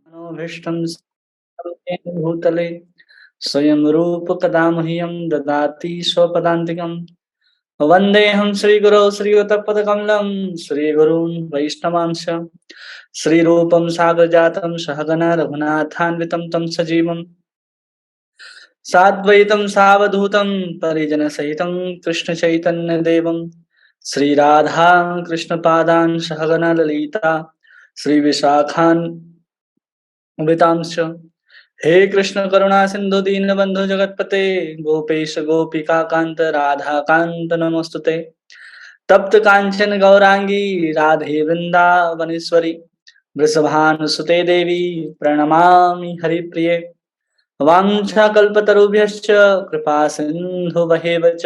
मनोभीष्टं येन भूतले स्वयं रूप कदा मह्यं ददाति स्वपदान्तिकं। वन्देऽहं श्रीगुरौ श्रीयुतपदकमलं श्रीगुरून् वैष्णवांश श्रीरूपं साग्रजातं सहगना रघुनाथान्वितं तं सजीवं साद्वैतं सावधूतं परिजनसहितं कृष्णचैतन्यदेवं श्रीराधा कृष्णपादान् सहगना ललिता श्रीविशाखान्वितांश्च। हे कृष्ण करुणा सिंधु दीनबंधु जगतपते गोपेश गोपिका कांत राधा कांत नमोस्तुते। तप्त कांचन गौरांगी राधे वृंदावनेश्वरी वृषभानुसुते देवी प्रणमामि हरिप्रिये। वाञ्छाकल्पतरुभ्यश्च कृपा सिन्धुभ्येव च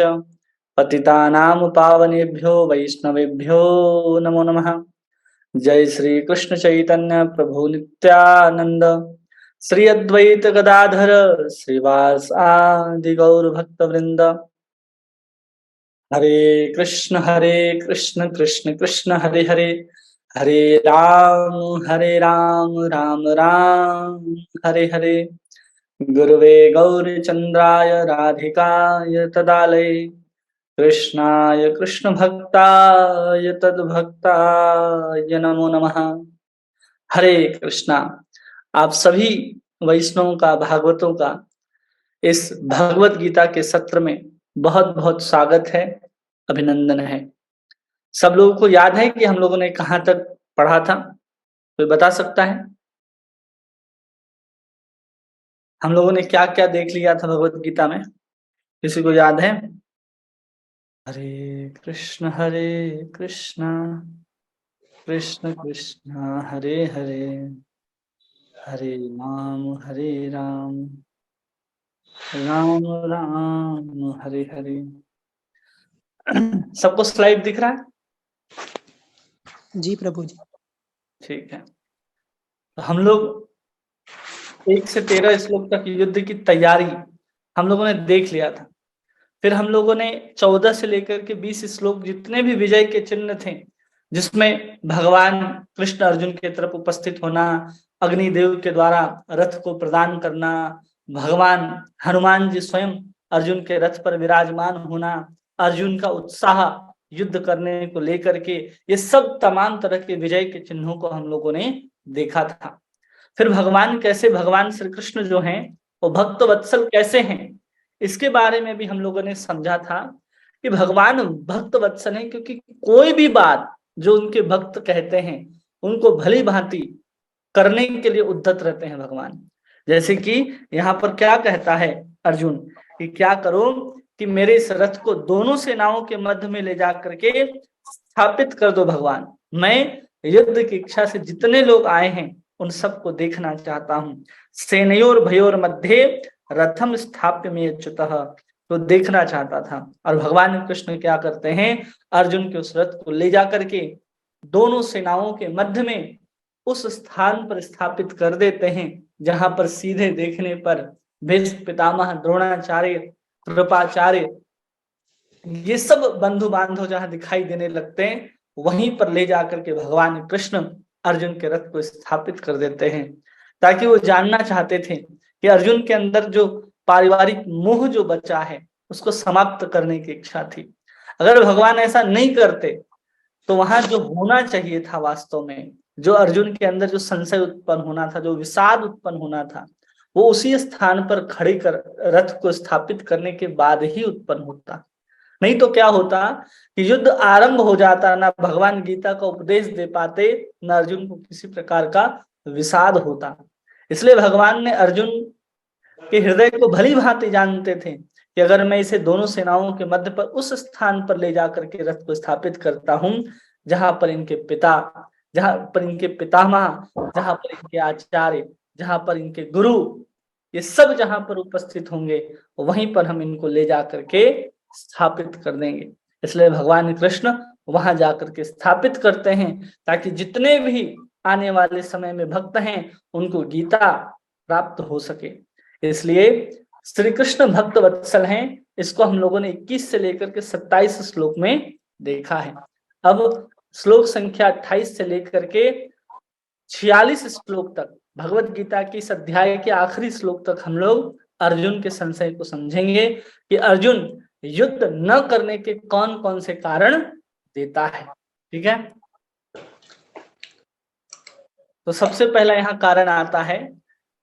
पतितानां पावनेभ्यो वैष्णवेभ्यो नमो नमः। जय श्री कृष्ण चैतन्य प्रभु नित्यानंद श्री अद्वैत गदाधर श्रीवास आदि गौर भक्त वृंद। हरे कृष्ण कृष्ण कृष्ण हरे हरे हरे राम राम राम हरे हरे। गुरुवे गौरचंद्राय राधिकाय तदालये कृष्णाय कृष्ण भक्ताय तद्भक्ताय नमो नमः। हरे कृष्णा। आप सभी वैष्णवों का भागवतों का इस भगवत गीता के सत्र में बहुत बहुत स्वागत है, अभिनंदन है। सब लोगों को याद है कि हम लोगों ने कहां तक पढ़ा था? कोई बता सकता है हम लोगों ने क्या क्या देख लिया था भगवत गीता में? किसी को याद है? हरे कृष्ण कृष्ण कृष्ण हरे हरे हरे राम राम राम हरे हरे। सबको स्लाइड दिख रहा है? जी प्रभु जी। ठीक है। तो हम लोग 1 से 13 श्लोक तक युद्ध की तैयारी हम लोगों ने देख लिया था। फिर हम लोगों ने 14 से लेकर के 20 श्लोक जितने भी विजय के चिन्ह थे, जिसमें भगवान कृष्ण अर्जुन के तरफ उपस्थित होना, अग्निदेव के द्वारा रथ को प्रदान करना, भगवान हनुमान जी स्वयं अर्जुन के रथ पर विराजमान होना, अर्जुन का उत्साह युद्ध करने को लेकर के, ये सब तमाम तरह के विजय के चिन्हों को हम लोगों ने देखा था। फिर भगवान श्री कृष्ण जो हैं वो भक्त वत्सल कैसे हैं, इसके बारे में भी हम लोगों ने समझा था कि भगवान भक्त वत्सल हैं क्योंकि कोई भी बात जो उनके भक्त कहते हैं उनको भली भांति करने के लिए उद्यत रहते हैं भगवान। जैसे कि यहाँ पर क्या कहता है अर्जुन कि क्या करो कि मेरे इस रथ को दोनों सेनाओं के मध्य में ले जा करके स्थापित कर दो भगवान। मैं युद्ध की इच्छा से जितने लोग आए हैं उन सबको देखना चाहता हूँ। सेनयोर भयोर मध्य रथम स्थाप्य में अच्युतः, तो देखना चाहता था। और भगवान कृष्ण क्या करते हैं, अर्जुन के उस रथ को ले जा करके दोनों सेनाओं के मध्य में उस स्थान पर स्थापित कर देते हैं जहां पर सीधे देखने पर भीष्म पितामह, द्रोणाचार्य, कृपाचार्य, ये सब बंधु बांधव जहां दिखाई देने लगते हैं वहीं पर ले जाकर के भगवान कृष्ण अर्जुन के रथ को स्थापित कर देते हैं, ताकि वो जानना चाहते थे कि अर्जुन के अंदर जो पारिवारिक मोह जो बचा है उसको समाप्त करने की इच्छा थी। अगर भगवान ऐसा नहीं करते तो वहां जो होना चाहिए था वास्तव में, जो अर्जुन के अंदर जो संशय उत्पन्न होना था, जो विषाद उत्पन्न होना था, वो उसी स्थान पर खड़े कर रथ को स्थापित करने के बाद ही उत्पन्न होता। नहीं तो क्या होता कि युद्ध आरंभ हो जाता, ना भगवान गीता का उपदेश दे पाते, न अर्जुन को किसी प्रकार का विषाद होता। इसलिए भगवान ने अर्जुन के हृदय को भली भांति जानते थे कि अगर मैं इसे दोनों सेनाओं के मध्य पर उस स्थान पर ले जाकर के रथ को स्थापित करता हूं जहां पर इनके पिता, जहां पर इनके पितामह, जहां पर इनके आचार्य, जहां पर इनके गुरु, ये सब जहां पर उपस्थित होंगे वहीं पर हम इनको ले जाकर के स्थापित कर देंगे। इसलिए भगवान कृष्ण वहां जाकर के स्थापित करते हैं ताकि जितने भी आने वाले समय में भक्त हैं उनको गीता प्राप्त हो सके। इसलिए श्री कृष्ण भक्त वत्सल हैं, इसको हम लोगों ने 21 से लेकर के 27 श्लोक में देखा है। अब श्लोक संख्या 28 से लेकर के 46 श्लोक तक, भगवत गीता की इस अध्याय के आखिरी श्लोक तक हम लोग अर्जुन के संशय को समझेंगे कि अर्जुन युद्ध न करने के कौन कौन से कारण देता है। ठीक है, तो सबसे पहला यहाँ कारण आता है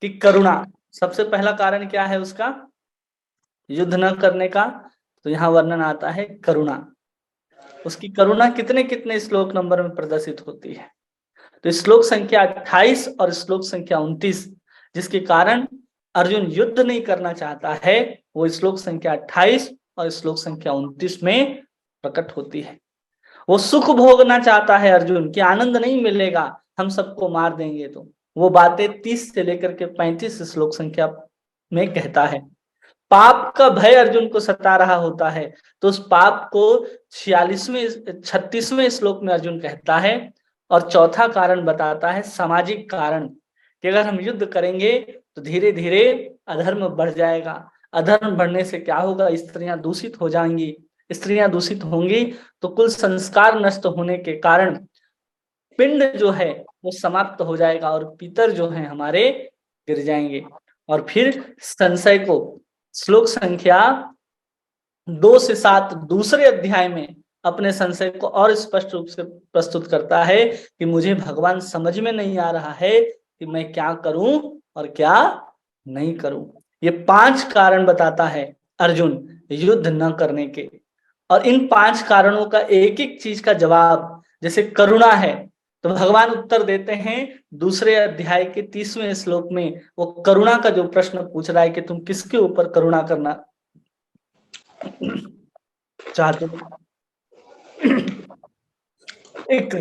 कि करुणा। सबसे पहला कारण क्या है उसका, युद्ध न करने का, तो यहाँ वर्णन आता है करुणा। उसकी करुणा कितने कितने श्लोक नंबर में प्रदर्शित होती है, तो श्लोक संख्या 28 और श्लोक संख्या 29, जिसके कारण अर्जुन युद्ध नहीं करना चाहता है, वो श्लोक संख्या 28 और श्लोक संख्या 29 में प्रकट होती है। वो सुख भोगना चाहता है अर्जुन, कि आनंद नहीं मिलेगा, हम सबको मार देंगे, तो वो बातें 30 से लेकर के 35 श्लोक संख्या में कहता है। पाप का भय अर्जुन को सता रहा होता है, तो उस पाप को 36वें श्लोक में अर्जुन कहता है। और चौथा कारण बताता है सामाजिक कारण, कि अगर हम युद्ध करेंगे तो धीरे धीरे अधर्म बढ़ जाएगा। अधर्म बढ़ने से क्या होगा, स्त्रियां दूषित हो जाएंगी, स्त्रियां दूषित होंगी तो कुल संस्कार नष्ट होने के कारण पिंड जो है वो समाप्त हो जाएगा और पितर जो है हमारे गिर जाएंगे। और फिर संशय को श्लोक संख्या 2 से 7 दूसरे अध्याय में अपने संशय को और स्पष्ट रूप से प्रस्तुत करता है कि मुझे भगवान समझ में नहीं आ रहा है कि मैं क्या करूं और क्या नहीं करूं। ये 5 कारण बताता है अर्जुन युद्ध न करने के। और इन 5 कारणों का एक एक चीज का जवाब, जैसे करुणा है तो भगवान उत्तर देते हैं दूसरे अध्याय के 30वें श्लोक में। वो करुणा का जो प्रश्न पूछ रहा है कि तुम किसके ऊपर करुणा करना चाहते हो, एक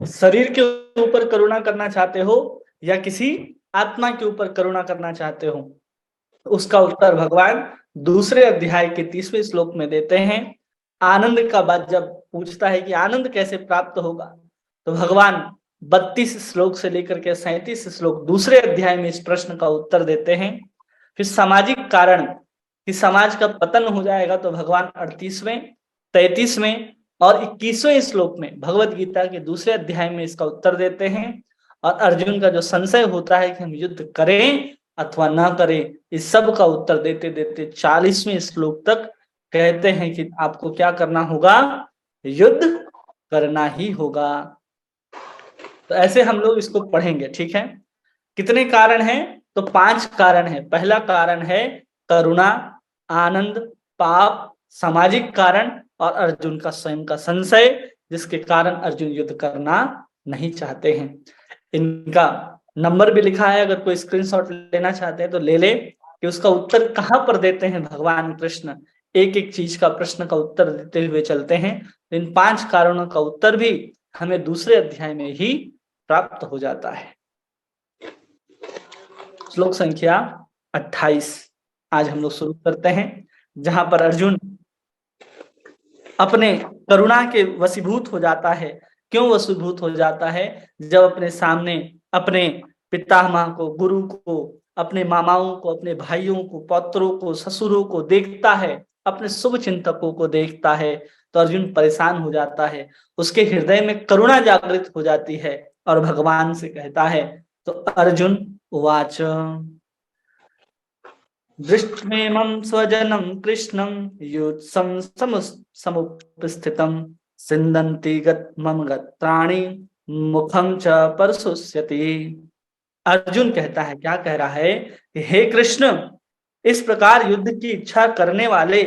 शरीर के ऊपर करुणा करना चाहते हो या किसी आत्मा के ऊपर करुणा करना चाहते हो, उसका उत्तर भगवान दूसरे अध्याय के 30वें श्लोक में देते हैं। आनंद का बात जब पूछता है कि आनंद कैसे प्राप्त होगा, तो भगवान 32 श्लोक से लेकर के 37 श्लोक दूसरे अध्याय में इस प्रश्न का उत्तर देते हैं। फिर सामाजिक कारण कि समाज का पतन हो जाएगा, तो भगवान 38वें 33वें और 21वें श्लोक में भगवत गीता के दूसरे अध्याय में इसका उत्तर देते हैं। और अर्जुन का जो संशय होता है कि हम युद्ध करें अथवा ना करें, इस सब का उत्तर देते देते 40वें श्लोक तक कहते हैं कि आपको क्या करना होगा, युद्ध करना ही होगा। तो ऐसे हम लोग इसको पढ़ेंगे। ठीक है, कितने कारण हैं, तो 5 कारण है। पहला कारण है करुणा, आनंद, पाप, सामाजिक कारण और अर्जुन का स्वयं का संशय, जिसके कारण अर्जुन युद्ध करना नहीं चाहते हैं। इनका नंबर भी लिखा है, अगर कोई स्क्रीनशॉट लेना चाहते हैं तो ले ले कि उसका उत्तर कहाँ पर देते हैं भगवान कृष्ण। एक एक चीज का प्रश्न का उत्तर देते हुए चलते हैं। इन 5 कारणों का उत्तर भी हमें दूसरे अध्याय में ही प्राप्त हो जाता है। श्लोक संख्या 28 आज हम लोग शुरू करते हैं, जहां पर अर्जुन अपने करुणा के वशीभूत हो जाता है। क्यों वशीभूत हो जाता है, जब अपने सामने अपने पितामह को, गुरु को, अपने मामाओं को, अपने भाइयों को, पौत्रों को, ससुरों को देखता है, अपने शुभ चिंतकों को देखता है, तो अर्जुन परेशान हो जाता है। उसके हृदय में करुणा जागृत हो जाती है और भगवान से कहता है, तो अर्जुन उवाच दृष्ट्वेमं स्वजनं कृष्णं युत्सं समुपस्थितं सिन्दन्ति मम गत्राणि मुखं च परशुष्यति। अर्जुन कहता है, क्या कह रहा है कि हे कृष्ण, इस प्रकार युद्ध की इच्छा करने वाले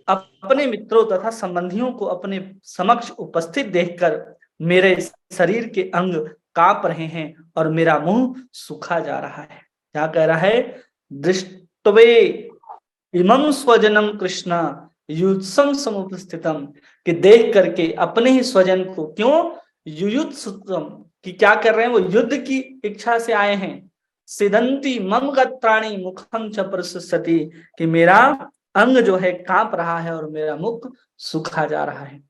अपने मित्रों तथा संबंधियों को अपने समक्ष उपस्थित देखकर मेरे शरीर के अंग कांप रहे हैं और मेरा मुंह सूखा जा रहा है। क्या कह रहा है, दृष्टवे इमं स्वजनम कृष्ण युत्सम समुपस्थितम, कि देख करके अपने ही स्वजन को, क्यों युयुत्सुतम, कि क्या कर रहे हैं, वो युद्ध की इच्छा से आए हैं। सिदंती मम गत्राणि मुखम च प्रशस्यति, कि मेरा अंग जो है कांप रहा है और मेरा मुख सूखा जा रहा है।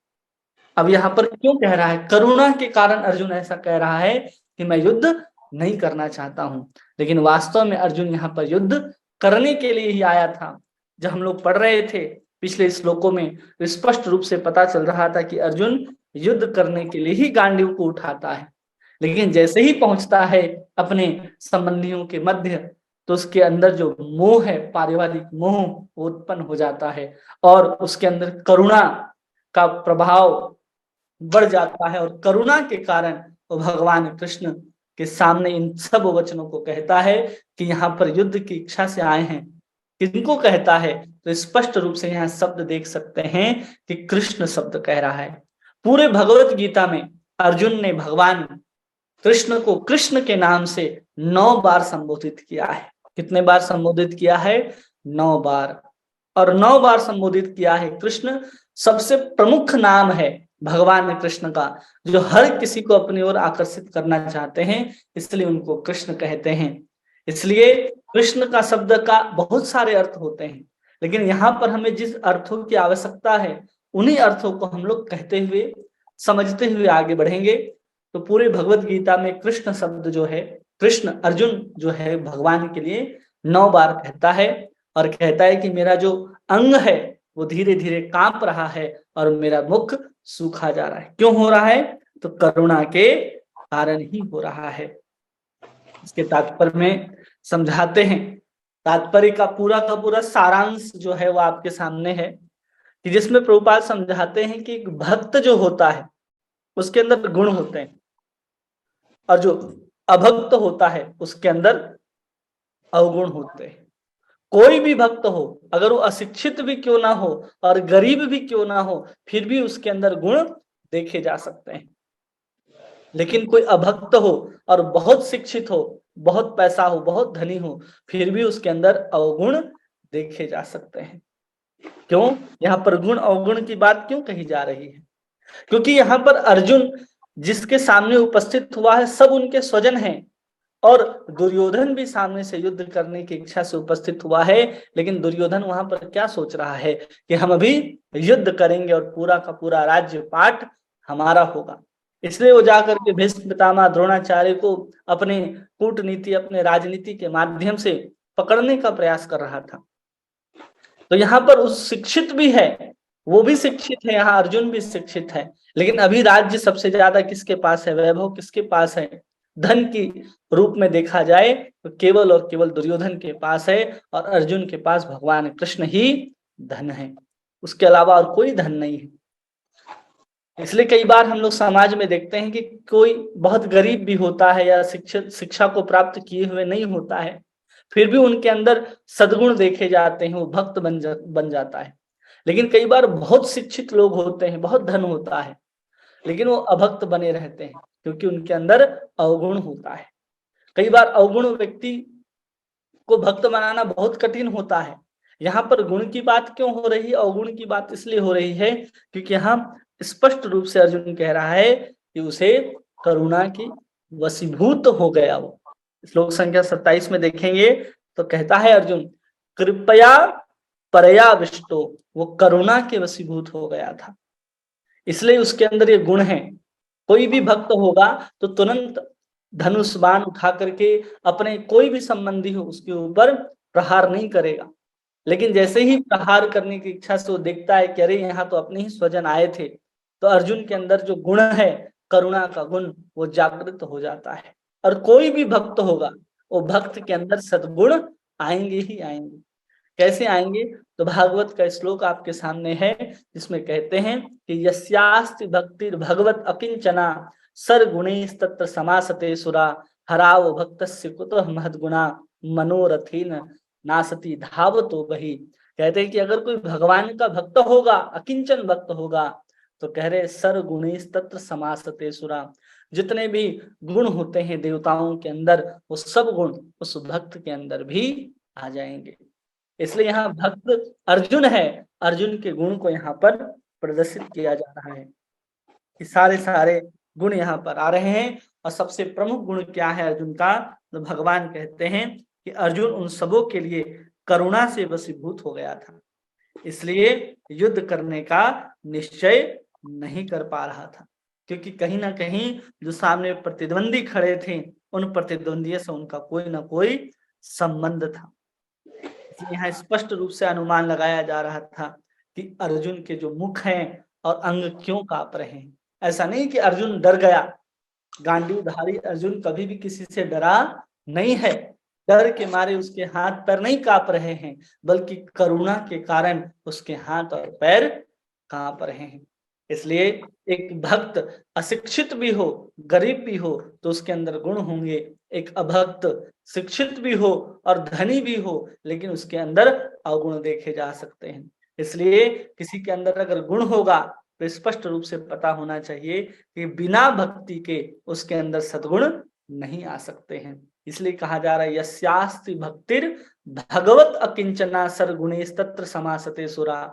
अब यहाँ पर क्यों कह रहा है, करुणा के कारण अर्जुन ऐसा कह रहा है कि मैं युद्ध नहीं करना चाहता हूं, लेकिन वास्तव में अर्जुन यहाँ पर युद्ध करने के लिए ही आया था। जब हम लोग पढ़ रहे थे पिछले श्लोकों में, स्पष्ट रूप से पता चल रहा था कि अर्जुन युद्ध करने के लिए ही गांडीव को उठाता है, लेकिन जैसे ही पहुंचता है अपने संबंधियों के मध्य, तो उसके अंदर जो मोह है, पारिवारिक मोह, वो उत्पन्न हो जाता है और उसके अंदर करुणा का प्रभाव बढ़ जाता है और करुणा के कारण वो भगवान कृष्ण के सामने इन सब वचनों को कहता है कि यहाँ पर युद्ध की इच्छा से आए हैं। किनको कहता है? तो स्पष्ट रूप से यहाँ शब्द देख सकते हैं कि कृष्ण शब्द कह रहा है। पूरे भगवत गीता में अर्जुन ने भगवान कृष्ण को कृष्ण के नाम से 9 बार संबोधित किया है। कितने बार संबोधित किया है? 9 बार। और 9 बार संबोधित किया है। कृष्ण सबसे प्रमुख नाम है भगवान कृष्ण का, जो हर किसी को अपनी ओर आकर्षित करना चाहते हैं, इसलिए उनको कृष्ण कहते हैं। इसलिए कृष्ण का शब्द का बहुत सारे अर्थ होते हैं, लेकिन यहाँ पर हमें जिस अर्थों की आवश्यकता है उन्हीं अर्थों को हम लोग कहते हुए, समझते हुए आगे बढ़ेंगे। तो पूरे भगवत गीता में कृष्ण शब्द जो है, कृष्ण अर्जुन जो है भगवान के लिए 9 बार कहता है और कहता है कि मेरा जो अंग है वो धीरे धीरे कांप रहा है और मेरा मुख सूखा जा रहा है। क्यों हो रहा है? तो करुणा के कारण ही हो रहा है। इसके तात्पर्य में समझाते हैं। तात्पर्य का पूरा सारांश जो है वो आपके सामने है, कि जिसमें प्रभुपाद समझाते हैं कि एक भक्त जो होता है उसके अंदर गुण होते हैं, और जो अभक्त होता है उसके अंदर अवगुण होते हैं। कोई भी भक्त हो, अगर वो अशिक्षित भी क्यों ना हो और गरीब भी क्यों ना हो, फिर भी उसके अंदर गुण देखे जा सकते हैं। लेकिन कोई अभक्त हो और बहुत शिक्षित हो, बहुत पैसा हो, बहुत धनी हो, फिर भी उसके अंदर अवगुण देखे जा सकते हैं। क्यों? यहाँ पर गुण अवगुण की बात क्यों कही जा रही है? क्योंकि यहाँ पर अर्जुन जिसके सामने उपस्थित हुआ है सब उनके स्वजन हैं, और दुर्योधन भी सामने से युद्ध करने की इच्छा से उपस्थित हुआ है। लेकिन दुर्योधन वहां पर क्या सोच रहा है कि हम अभी युद्ध करेंगे और पूरा का पूरा राज्य पाठ हमारा होगा। इसलिए वो जाकर के भीष्म पितामह द्रोणाचार्य को अपने कूटनीति, अपने राजनीति के माध्यम से पकड़ने का प्रयास कर रहा था। तो यहाँ पर उस शिक्षित भी है, वो भी शिक्षित है, यहाँ अर्जुन भी शिक्षित है, लेकिन अभी राज्य सबसे ज्यादा किसके पास है, वैभव किसके पास है, धन की रूप में देखा जाए तो केवल और केवल दुर्योधन के पास है, और अर्जुन के पास भगवान कृष्ण ही धन है, उसके अलावा और कोई धन नहीं है। इसलिए कई बार हम लोग समाज में देखते हैं कि कोई बहुत गरीब भी होता है या शिक्षा को प्राप्त किए हुए नहीं होता है, फिर भी उनके अंदर सद्गुण देखे जाते हैं, वो भक्त बन जाता है। लेकिन कई बार बहुत शिक्षित लोग होते हैं, बहुत धन होता है, लेकिन वो अभक्त बने रहते हैं, क्योंकि उनके अंदर अवगुण होता है। कई बार अवगुण व्यक्ति को भक्त बनाना बहुत कठिन होता है। यहाँ पर गुण की बात क्यों हो रही है, अवगुण की बात इसलिए हो रही है क्योंकि यहाँ स्पष्ट रूप से अर्जुन कह रहा है कि उसे करुणा की वशीभूत हो गया। वो श्लोक संख्या 27 में देखेंगे तो कहता है अर्जुन, कृपया परया विष्टो, वो करुणा के वशीभूत हो गया था, इसलिए उसके अंदर ये गुण है। कोई भी भक्त होगा तो तुरंत धनुष बाण उठा करके अपने कोई भी संबंधी हो उसके ऊपर प्रहार नहीं करेगा, लेकिन जैसे ही प्रहार करने की इच्छा से वो देखता है कि अरे यहाँ तो अपने ही स्वजन आए थे, तो अर्जुन के अंदर जो गुण है करुणा का गुण वो जागृत हो जाता है। और कोई भी भक्त होगा वो भक्त के अंदर सद्गुण आएंगे ही आएंगे। कैसे आएंगे? तो भागवत का श्लोक आपके सामने है, जिसमें कहते हैं कि यस्यास्ति भक्तिर भगवत अकिंचना सर्गुणैस्तत्र समासते सुरा हराव भक्तस्य कुतः महद्गुणा मनोरथेन नासती धावतो बहि। कहते हैं कि अगर कोई भगवान का भक्त होगा, अकिंचन भक्त होगा, तो कह रहे सर्गुणैस्तत्र समासते सुरा, जितने भी गुण होते हैं देवताओं के अंदर वो सब गुण उस भक्त के अंदर भी आ जाएंगे। इसलिए यहाँ भक्त अर्जुन है, अर्जुन के गुण को यहाँ पर प्रदर्शित किया जा रहा है कि सारे सारे गुण यहाँ पर आ रहे हैं। और सबसे प्रमुख गुण क्या है अर्जुन का? तो भगवान कहते हैं कि अर्जुन उन सबों के लिए करुणा से वशीभूत हो गया था, इसलिए युद्ध करने का निश्चय नहीं कर पा रहा था, क्योंकि कहीं ना कहीं जो सामने प्रतिद्वंदी खड़े थे उन प्रतिद्वंदियों से उनका कोई ना कोई संबंध था। यहाँ स्पष्ट रूप से अनुमान लगाया जा रहा था कि अर्जुन के जो मुख हैं और अंग क्यों कांप रहे हैं, ऐसा नहीं कि अर्जुन डर गया, गांडीवधारी अर्जुन कभी भी किसी से डरा नहीं है। डर के मारे उसके हाथ पैर नहीं कांप रहे हैं, बल्कि करुणा के कारण उसके हाथ और पैर कांप रहे हैं। इसलिए एक भक्त अशिक्षित भी हो, गरीब भी हो, तो उसके अंदर गुण होंगे। एक अभक्त शिक्षित भी हो और धनी भी हो, लेकिन उसके अंदर अवगुण देखे जा सकते हैं। इसलिए किसी के अंदर अगर गुण होगा तो स्पष्ट रूप से पता होना चाहिए कि बिना भक्ति के उसके अंदर सद्गुण नहीं आ सकते हैं। इसलिए कहा जा रहा है यस्यास्ति भक्तिर भगवत अकिंचना सर्गुणेस्तत्र समासते सुरा,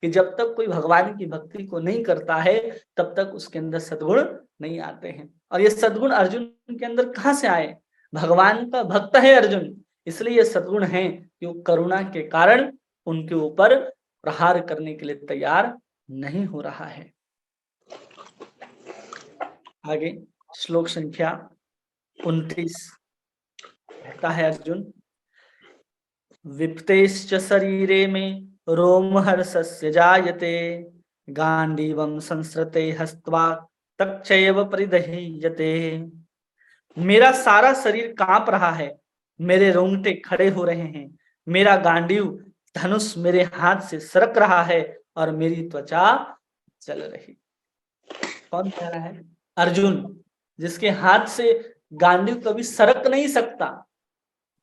कि जब तक कोई भगवान की भक्ति को नहीं करता है तब तक उसके अंदर सद्गुण नहीं आते हैं। और ये सद्गुण अर्जुन के अंदर कहाँ से आए? भगवान का भक्त है अर्जुन, इसलिए ये सद्गुण है कि वो करुणा के कारण उनके ऊपर प्रहार करने के लिए तैयार नहीं हो रहा है। आगे श्लोक संख्या 29 कहता है अर्जुन, विप्तेश्च शरीरे में रोमहर्षस्य जायते गांडीवं संसृते हस्त्वा तक्षयव परिदह्यते। मेरा सारा शरीर कांप रहा है, मेरे रोंगटे खड़े हो रहे हैं, मेरा गांडीव धनुष मेरे हाथ से सरक रहा है और मेरी त्वचा जल रही। कौन कह रहा है? अर्जुन, जिसके हाथ से गांडीव कभी सरक नहीं सकता,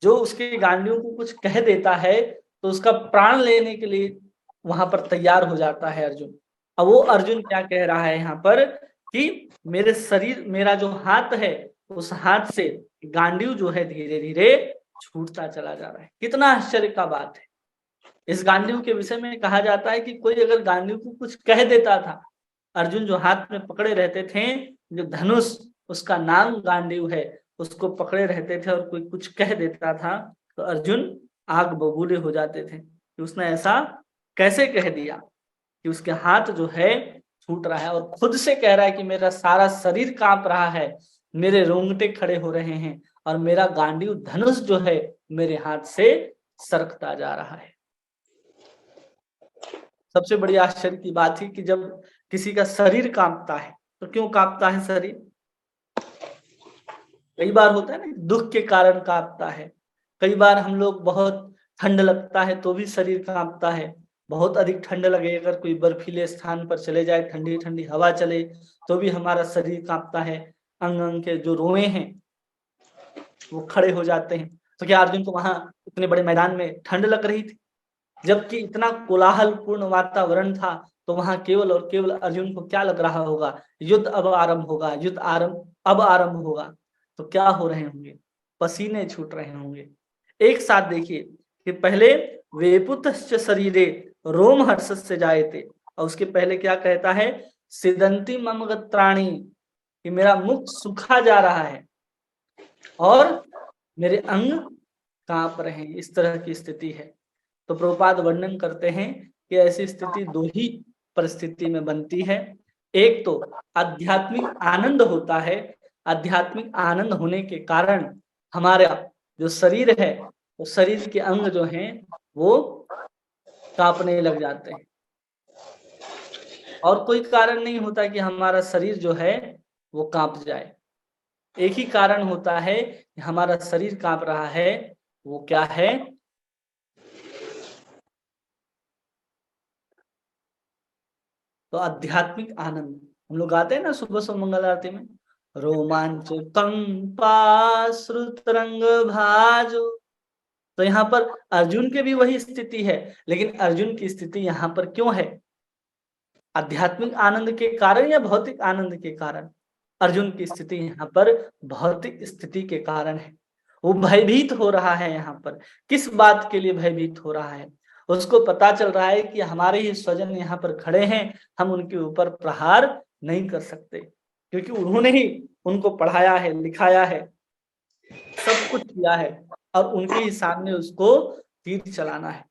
जो उसके गांडियों को कुछ कह देता है तो उसका प्राण लेने के लिए वहां पर तैयार हो जाता है अर्जुन। अब वो अर्जुन क्या कह रहा है यहाँ पर कि मेरे शरीर, मेरा जो हाथ है, उस हाथ से गांडीव जो है धीरे धीरे छूटता चला जा रहा है। कितना आश्चर्य का बात है। इस गांडीव के विषय में कहा जाता है कि कोई अगर गांडीव को कुछ कह देता था, अर्जुन जो हाथ में पकड़े रहते थे, जो धनुष उसका नाम गांडीव है, उसको पकड़े रहते थे और कोई कुछ कह देता था तो अर्जुन आग बबूले हो जाते थे कि उसने ऐसा कैसे कह दिया, कि उसके हाथ जो है छूट रहा है और खुद से कह रहा है कि मेरा सारा शरीर कांप रहा है, मेरे रोंगटे खड़े हो रहे हैं और मेरा गांडीव धनुष जो है मेरे हाथ से सरकता जा रहा है। सबसे बड़ी आश्चर्य की बात है कि जब किसी का शरीर कांपता है तो क्यों कांपता है शरीर? कई बार होता है ना, दुख के कारण कांपता है। कई बार हम लोग बहुत ठंड लगता है तो भी शरीर कांपता है। बहुत अधिक ठंड लगे, अगर कोई बर्फीले स्थान पर चले जाए, ठंडी ठंडी हवा चले तो भी हमारा शरीर कांपता है। अंग अंग के जो रोए हैं वो खड़े हो जाते हैं। तो क्या अर्जुन को वहां इतने बड़े मैदान में ठंड लग रही थी? जबकि इतना कोलाहल पूर्ण वातावरण था, तो वहां केवल और केवल अर्जुन को क्या लग रहा होगा? युद्ध अब आरंभ होगा, युद्ध अब आरंभ होगा। तो क्या हो रहे होंगे? पसीने छूट रहे होंगे। एक साथ देखिए कि पहले वेपुतश्च शरीरे रोमहर्षस्य जायते, और उसके पहले क्या कहता है? सिदंती मम गत्राणि, कि मेरा मुख सूखा जा रहा है और मेरे अंग कांप रहे हैं। इस तरह की स्थिति है। तो प्रभुपाद वर्णन करते हैं कि ऐसी स्थिति दो ही परिस्थिति में बनती है। एक तो आध्यात्मिक आनंद होता है, आध्यात्मिक आनंद होने के कारण हमारा जो शरीर है, वो शरीर के अंग जो हैं वो कांपने लग जाते हैं। और कोई कारण नहीं होता कि हमारा शरीर जो है वो कांप जाए। एक ही कारण होता है कि हमारा शरीर कांप रहा है, वो क्या है? तो आध्यात्मिक आनंद। हम लोग गाते हैं ना सुबह सुबह मंगल आरती में, रोमांच कंपा श्रुतरंग भाजो। तो यहाँ पर अर्जुन के भी वही स्थिति है, लेकिन अर्जुन की स्थिति यहाँ पर क्यों है? आध्यात्मिक आनंद के कारण या भौतिक आनंद के कारण? अर्जुन की स्थिति यहाँ पर भौतिक स्थिति के कारण है। वो भयभीत हो रहा है। यहाँ पर किस बात के लिए भयभीत हो रहा है? उसको पता चल रहा है कि हमारे ही स्वजन यहाँ पर खड़े हैं, हम उनके ऊपर प्रहार नहीं कर सकते, क्योंकि उन्होंने ही उनको पढ़ाया है, लिखाया है, सब कुछ किया है, और उनके ही सामने उसको तीर चलाना है।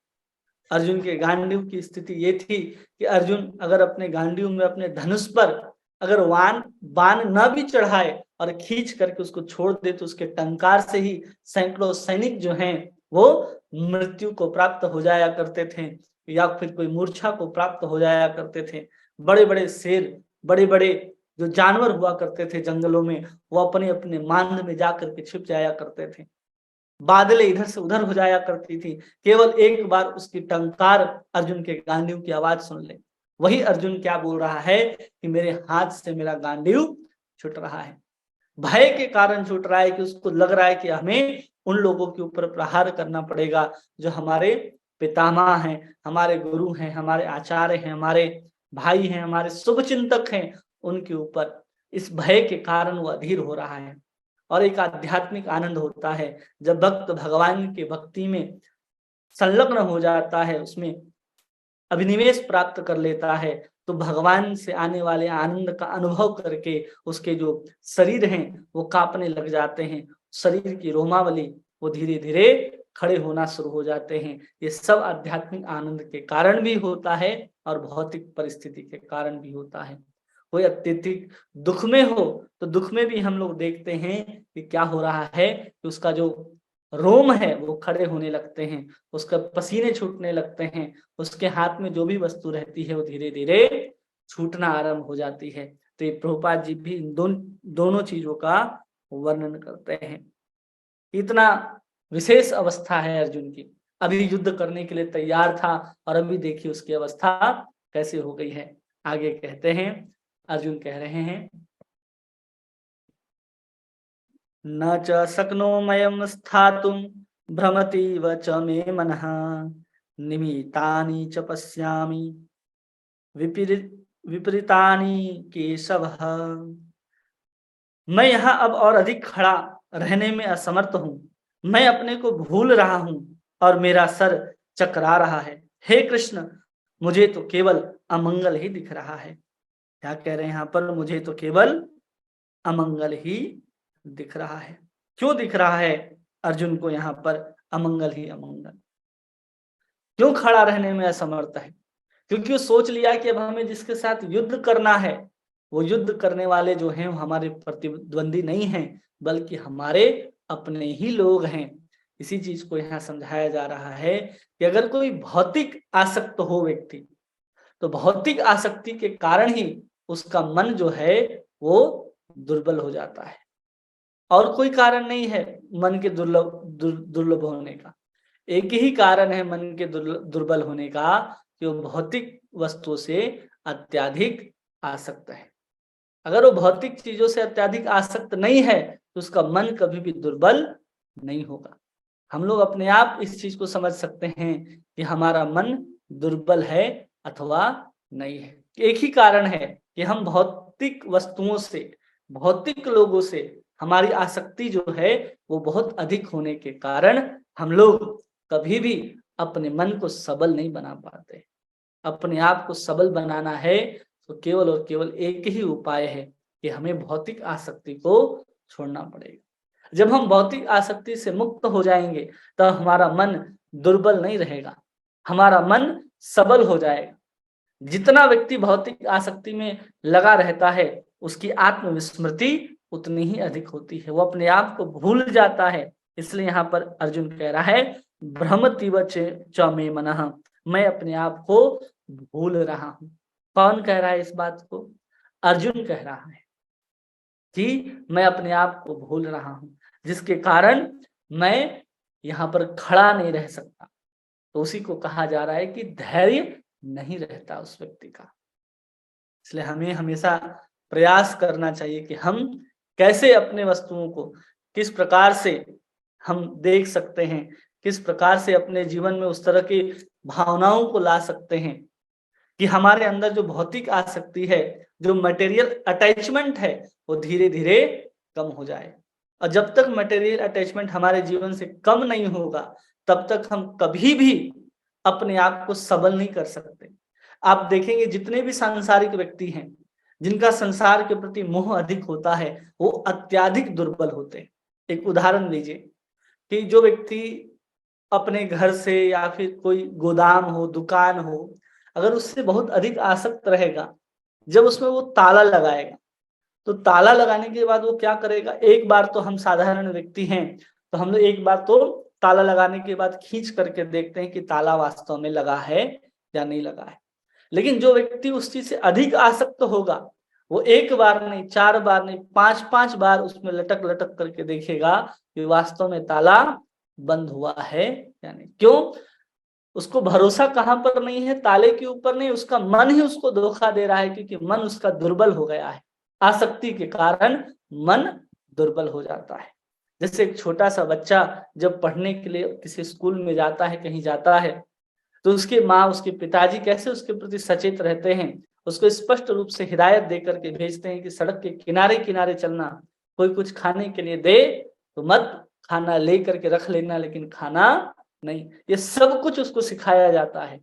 अर्जुन के गांडीव की स्थिति ये थी कि अर्जुन अगर अपने गांडीव में, अपने धनुष पर अगर बाण न भी चढ़ाए और खींच करके उसको छोड़ दे, तो उसके टंकार से ही सैकड़ों सैनिक जो हैं वो मृत्यु को प्राप्त हो जाया करते थे, या फिर कोई मूर्छा को प्राप्त हो जाया करते थे। बड़े बड़े शेर, बड़े बड़े जो जानवर हुआ करते थे जंगलों में, वो अपने अपने मांद में जाकर के छिप जाया करते थे। बादलें इधर से उधर हो जाया करती थी, केवल एक बार उसकी टंकार अर्जुन के गांडीव की आवाज सुन ले। वही अर्जुन क्या बोल रहा है कि मेरे हाथ से मेरा गांडीव छूट रहा है। भय के कारण छूट रहा है कि उसको लग रहा है कि हमें उन लोगों के ऊपर प्रहार करना पड़ेगा जो हमारे पितामह हैं, हमारे गुरु हैं, हमारे आचार्य हैं, हमारे भाई हैं, हमारे शुभचिंतक हैं, उनके ऊपर। इस भय के कारण वो अधीर हो रहा है। और एक आध्यात्मिक आनंद होता है जब भक्त भगवान की भक्ति में संलग्न हो जाता है, उसमें अभिनिवेश प्राप्त कर लेता है, तो भगवान से आने वाले आनंद का अनुभव करके उसके जो शरीर हैं वो कांपने लग जाते हैं, शरीर की रोमावली वो धीरे धीरे खड़े होना शुरू हो जाते हैं। ये सब आध्यात्मिक आनंद के कारण भी होता है और भौतिक परिस्थिति के कारण भी होता है। कोई अत्यधिक दुख में हो तो दुख में भी हम लोग देखते हैं कि क्या हो रहा है कि उसका जो रोम है वो खड़े होने लगते हैं, उसका पसीने छूटने लगते हैं, उसके हाथ में जो भी वस्तु रहती है वो धीरे धीरे छूटना आरंभ हो जाती है। तो ये प्रभुपाद जी भी इन दोनों चीजों का वर्णन करते हैं। इतना विशेष अवस्था है अर्जुन की, अभी युद्ध करने के लिए तैयार था और अभी देखिए उसकी अवस्था कैसे हो गई है। आगे कहते हैं, अर्जुन कह रहे हैं, न च शक्नोमयं स्थातुं भ्रमतीव च मे मनः निमितानि च पश्यामि विपरीतानि केशवः। मैं यहाँ अब और अधिक खड़ा रहने में असमर्थ हूँ, मैं अपने को भूल रहा हूँ और मेरा सर चकरा रहा है। हे कृष्ण, मुझे तो केवल अमंगल ही दिख रहा है। क्या कह रहे हैं यहाँ पर, मुझे तो केवल अमंगल ही दिख रहा है। क्यों दिख रहा है अर्जुन को यहाँ पर अमंगल ही अमंगल? क्यों खड़ा रहने में असमर्थ है? क्योंकि वो सोच लिया कि अब हमें जिसके साथ युद्ध करना है, वो युद्ध करने वाले जो हैं वो हमारे प्रतिद्वंदी नहीं हैं, बल्कि हमारे अपने ही लोग हैं। इसी चीज को यहाँ समझाया जा रहा है कि अगर कोई भौतिक आसक्त हो व्यक्ति, तो भौतिक आसक्ति के कारण ही उसका मन जो है वो दुर्बल हो जाता है, और कोई कारण नहीं है मन के दुर्लभ होने का। एक ही कारण है मन के दुर्बल होने का, कि वो भौतिक वस्तुओं से अत्यधिक आसक्त है। अगर वो भौतिक चीजों से अत्यधिक आसक्त नहीं है तो उसका मन कभी भी दुर्बल नहीं होगा। हम लोग अपने आप इस चीज को समझ सकते हैं कि हमारा मन दुर्बल है अथवा नहीं है। एक ही कारण है कि हम भौतिक वस्तुओं से, भौतिक लोगों से हमारी आसक्ति जो है वो बहुत अधिक होने के कारण हम लोग कभी भी अपने मन को सबल नहीं बना पाते। अपने आप को सबल बनाना है तो केवल और केवल एक ही उपाय है कि हमें भौतिक आसक्ति को छोड़ना पड़ेगा। जब हम भौतिक आसक्ति से मुक्त हो जाएंगे तब हमारा मन दुर्बल नहीं रहेगा, हमारा मन सबल हो जाएगा। जितना व्यक्ति भौतिक आसक्ति में लगा रहता है उसकी आत्मविस्मृति उतनी ही अधिक होती है, वो अपने आप को भूल जाता है। इसलिए यहाँ पर अर्जुन कह रहा है, भ्रमतीव च मे मनः, मैं अपने आप को भूल रहा हूं। कौन कह रहा है इस बात को? अर्जुन कह रहा है कि मैं अपने आप को भूल रहा हूं, जिसके कारण मैं यहाँ पर खड़ा नहीं रह सकता। तो उसी को कहा जा रहा है कि धैर्य नहीं रहता उस व्यक्ति का। इसलिए हमें हमेशा प्रयास करना चाहिए कि हम कैसे अपने वस्तुओं को किस प्रकार से हम देख सकते हैं, किस प्रकार से अपने जीवन में उस तरह की भावनाओं को ला सकते हैं कि हमारे अंदर जो भौतिक आसक्ति है, जो मटेरियल अटैचमेंट है, वो धीरे धीरे कम हो जाए। और जब तक मटेरियल अटैचमेंट हमारे जीवन से कम नहीं होगा तब तक हम कभी भी अपने आप को सबल नहीं कर सकते। आप देखेंगे जितने भी सांसारिक व्यक्ति हैं, जिनका संसार के प्रति मोह अधिक होता है, वो अत्यधिक दुर्बल होते हैं। एक उदाहरण लीजिए कि जो व्यक्ति अपने घर से या फिर कोई गोदाम हो, दुकान हो, अगर उससे बहुत अधिक आसक्त रहेगा, जब उसमें वो ताला लगाएगा, तो ताला लगाने के बाद वो क्या करेगा, एक बार तो हम साधारण व्यक्ति हैं तो हम लोग एक बार तो ताला लगाने के बाद खींच करके देखते हैं कि ताला वास्तव में लगा है या नहीं लगा है। लेकिन जो व्यक्ति उस चीज से अधिक आसक्त होगा वो एक बार नहीं, 4 बार नहीं, 5-5 बार उसमें लटक-लटक करके देखेगा कि वास्तव में ताला बंद हुआ है या नहीं। क्यों? उसको भरोसा कहाँ पर नहीं है? ताले के ऊपर नहीं, उसका मन ही उसको धोखा दे रहा है, क्योंकि मन उसका दुर्बल हो गया है। आसक्ति के कारण मन दुर्बल हो जाता है। जैसे एक छोटा-सा बच्चा जब पढ़ने के लिए किसी स्कूल में जाता है, कहीं जाता है, तो उसकी माँ, उसके पिताजी कैसे उसके प्रति सचेत रहते हैं। उसको स्पष्ट रूप से हिदायत दे करके भेजते हैं कि सड़क के किनारे-किनारे चलना, कोई कुछ खाने के लिए दे तो मत खाना लेकर के रख लेना, लेकिन खाना नहीं। ये सब कुछ उसको सिखाया जाता है।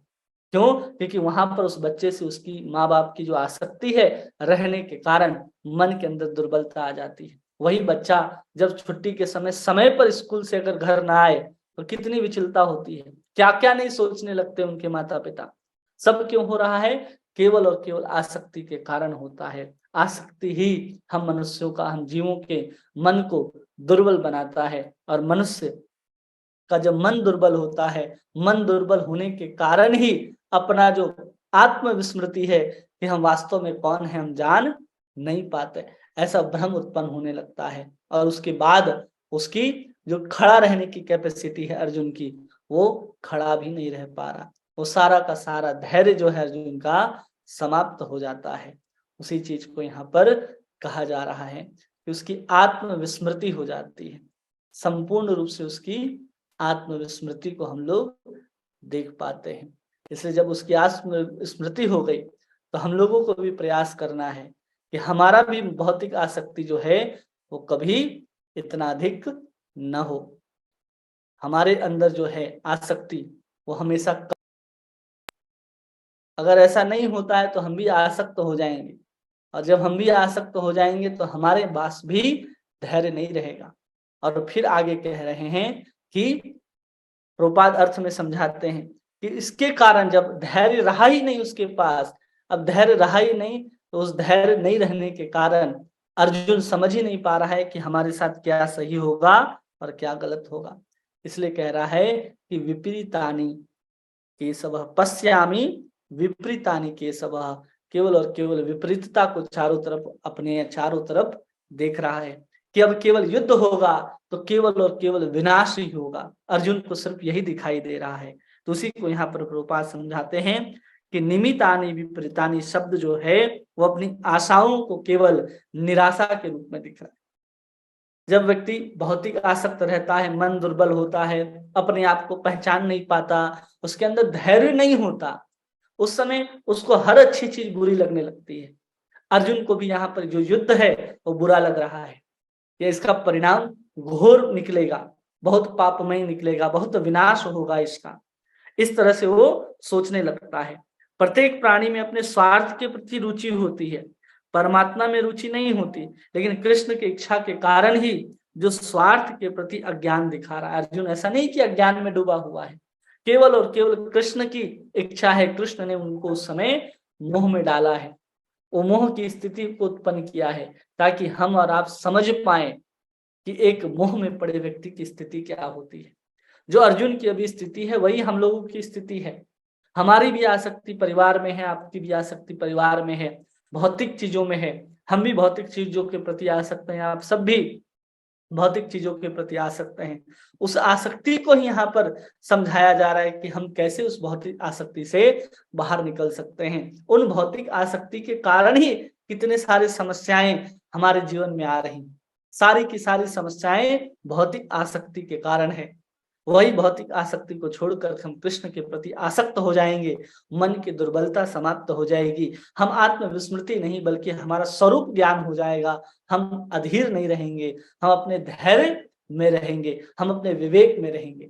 क्यों? क्योंकि वहाँ पर उस बच्चे से उसकी माँ-बाप की जो आसक्ति है, रहने के कारण मन के अंदर दुर्बलता आ जाती है। वही बच्चा जब छुट्टी के समय पर स्कूल से अगर घर ना आए, तो कितनी विचलता होती है। क्या-क्या नहीं सोचने लगते उनके माता-पिता। सब क्यों हो रहा है? केवल और केवल आसक्ति के कारण होता है। आसक्ति ही हम मनुष्यों का, हम जीवों के मन को दुर्बल बनाता है, और मनुष्य का जब मन दुर्बल होता है, मन दुर्बल होने के कारण ही अपना जो आत्मविस्मृति है कि हम वास्तव में कौन हैं, हम जान नहीं पाते। ऐसा भ्रम उत्पन्न होने लगता है, और उसके बाद उसकी जो खड़ा रहने की कैपेसिटी है अर्जुन की, वो खड़ा भी नहीं रह पा रहा। वो सारा का सारा धैर्य जो है अर्जुन का समाप्त हो जाता है। उसी चीज़ को यहाँ पर कहा जा रहा है कि उसकी आत्मविस्मृति हो जाती है। संपूर्ण रूप से उसकी आत्मविस्मृति को हम लोग देख पाते हैं। इसलिए जब उसकी आत्म स्मृति हो गई, तो हम लोगों को भी प्रयास करना है कि हमारा भी भौतिक आसक्ति जो है, वो कभी इतना अधिक न हो। हमारे अंदर जो है आसक्ति, वो हमेशा अगर ऐसा नहीं होता है तो हम भी आसक्त हो जाएँगे, और जब हम भी आसक्त हो जाएँगे तो हमारे पास भी धैर्य नहीं रहेगा। और फिर आगे कह रहे हैं कि प्रभुपाद अर्थ में समझाते हैं कि इसके कारण जब धैर्य रहा ही नहीं उसके पास, अब धैर्य रहा ही नहीं, तो उस धैर्य नहीं रहने के कारण अर्जुन समझ ही नहीं पा रहा है कि हमारे साथ क्या सही होगा और क्या गलत होगा। इसलिए कह रहा है कि विपरीतानि केशवः पश्यामि विपरीतानि केशवः, केवल और केवल विपरीतता को चारों तरफ, अपने चारों तरफ देख रहा है कि अब केवल युद्ध होगा तो केवल और केवल विनाश ही होगा। अर्जुन को सिर्फ यही दिखाई दे रहा है। तो उसी को यहाँ पर प्रभुपाद समझाते हैं कि निमित्तानि विपरीतानि शब्द जो है, वो अपनी आशाओं को केवल निराशा के रूप में दिख रहा है। जब व्यक्ति भौतिक आसक्त रहता है, मन दुर्बल होता है, अपने आप को पहचान नहीं पाता, उसके अंदर धैर्य नहीं होता, उस समय उसको हर अच्छी चीज बुरी लगने लगती है। अर्जुन को भी यहाँ पर जो युद्ध है वो बुरा लग रहा है, कि इसका परिणाम घोर निकलेगा, बहुत पापमय निकलेगा, बहुत विनाश होगा इसका। इस तरह से वो सोचने लगता है। प्रत्येक प्राणी में अपने स्वार्थ के प्रति रुचि होती है, परमात्मा में रुचि नहीं होती, लेकिन कृष्ण की इच्छा के कारण ही जो स्वार्थ के प्रति अज्ञान दिखा रहा है। अर्जुन ऐसा नहीं कि अज्ञान में डूबा हुआ है, केवल और केवल कृष्ण की इच्छा है, कृष्ण ने उनको उस समय मोह में डाला है, वो मोह की स्थिति को उत्पन्न किया है, ताकि हम और आप समझ पाए कि एक मोह में पड़े व्यक्ति की स्थिति क्या होती है। जो अर्जुन की अभी स्थिति है, वही हम लोगों की स्थिति है। हमारी भी आसक्ति परिवार में है, आपकी भी आसक्ति परिवार में है, भौतिक चीजों में है। हम भी भौतिक चीजों के प्रति आसक्त हैं, आप सब भी भौतिक चीजों के प्रति आसक्त हैं। उस आसक्ति को ही यहाँ पर समझाया जा रहा है कि हम कैसे उस भौतिक आसक्ति से बाहर निकल सकते हैं। उन भौतिक आसक्ति के कारण ही कितने सारे समस्याएं हमारे जीवन में आ रही, सारी की सारी समस्याएं भौतिक आसक्ति के कारण है। वही भौतिक आसक्ति को छोड़कर हम कृष्ण के प्रति आसक्त हो जाएंगे, मन की दुर्बलता समाप्त हो जाएगी, हम आत्मविस्मृति नहीं बल्कि हमारा स्वरूप ज्ञान हो जाएगा, हम अधीर नहीं रहेंगे, हम अपने धैर्य में रहेंगे, हम अपने विवेक में रहेंगे।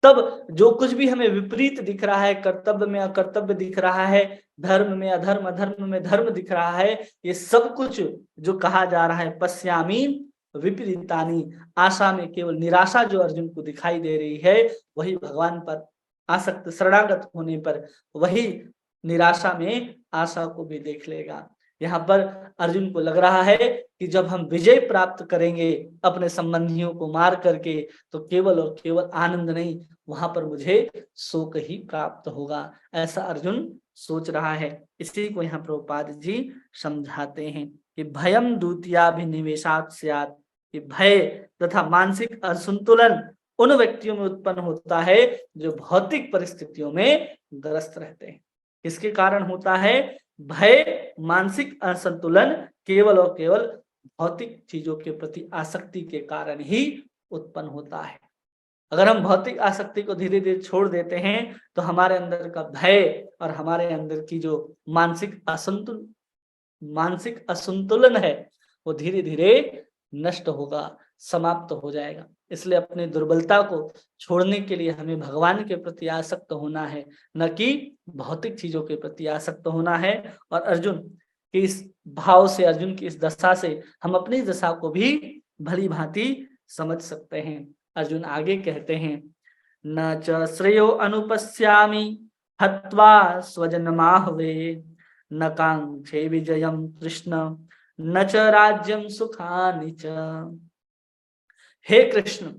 तब जो कुछ भी हमें विपरीत दिख रहा है, कर्तव्य में अकर्तव्य दिख रहा है, धर्म में अधर्म, अधर्म में धर्म दिख रहा है, ये सब कुछ जो कहा जा रहा है पश्यामि विपरीतानि, आशा में केवल निराशा जो अर्जुन को दिखाई दे रही है, वही भगवान पर आसक्त शरणागत होने पर वही निराशा में आशा को भी देख लेगा। यहाँ पर अर्जुन को लग रहा है कि जब हम विजय प्राप्त करेंगे अपने संबंधियों को मार करके, तो केवल और केवल आनंद नहीं, वहां पर मुझे शोक ही प्राप्त होगा, ऐसा अर्जुन सोच रहा है। इसी को यहाँ प्रभुपाद जी समझाते हैं कि भयम द्वितीयाभिनिवेशात् स्यात्, कि भय तथा मानसिक असंतुलन उन व्यक्तियों में उत्पन्न होता है जो भौतिक परिस्थितियों में ग्रस्त रहते हैं। किसके कारण होता है? भय, मानसिक असंतुलन केवल और केवल भौतिक चीजों के प्रति आसक्ति के कारण ही उत्पन्न होता है। अगर हम भौतिक आसक्ति को धीरे धीरे छोड़ देते हैं तो हमारे अंदर का भय और हमारे अंदर की जो मानसिक असंतुलन है वो धीरे धीरे नष्ट होगा, समाप्त हो जाएगा। इसलिए अपनी दुर्बलता को छोड़ने के लिए हमें भगवान के प्रति आसक्त होना है, न कि भौतिक चीजों के प्रति आसक्त होना है। और अर्जुन के इस भाव से, अर्जुन की इस दशा से हम अपनी दशा को भी भली भांति समझ सकते हैं। अर्जुन आगे कहते हैं, न च श्रेयो अनुपश्यामि हत्वा स्वजनमाहवे, न कांक्षे विजयम कृष्ण न च राज्यम सुखानि च। हे कृष्ण,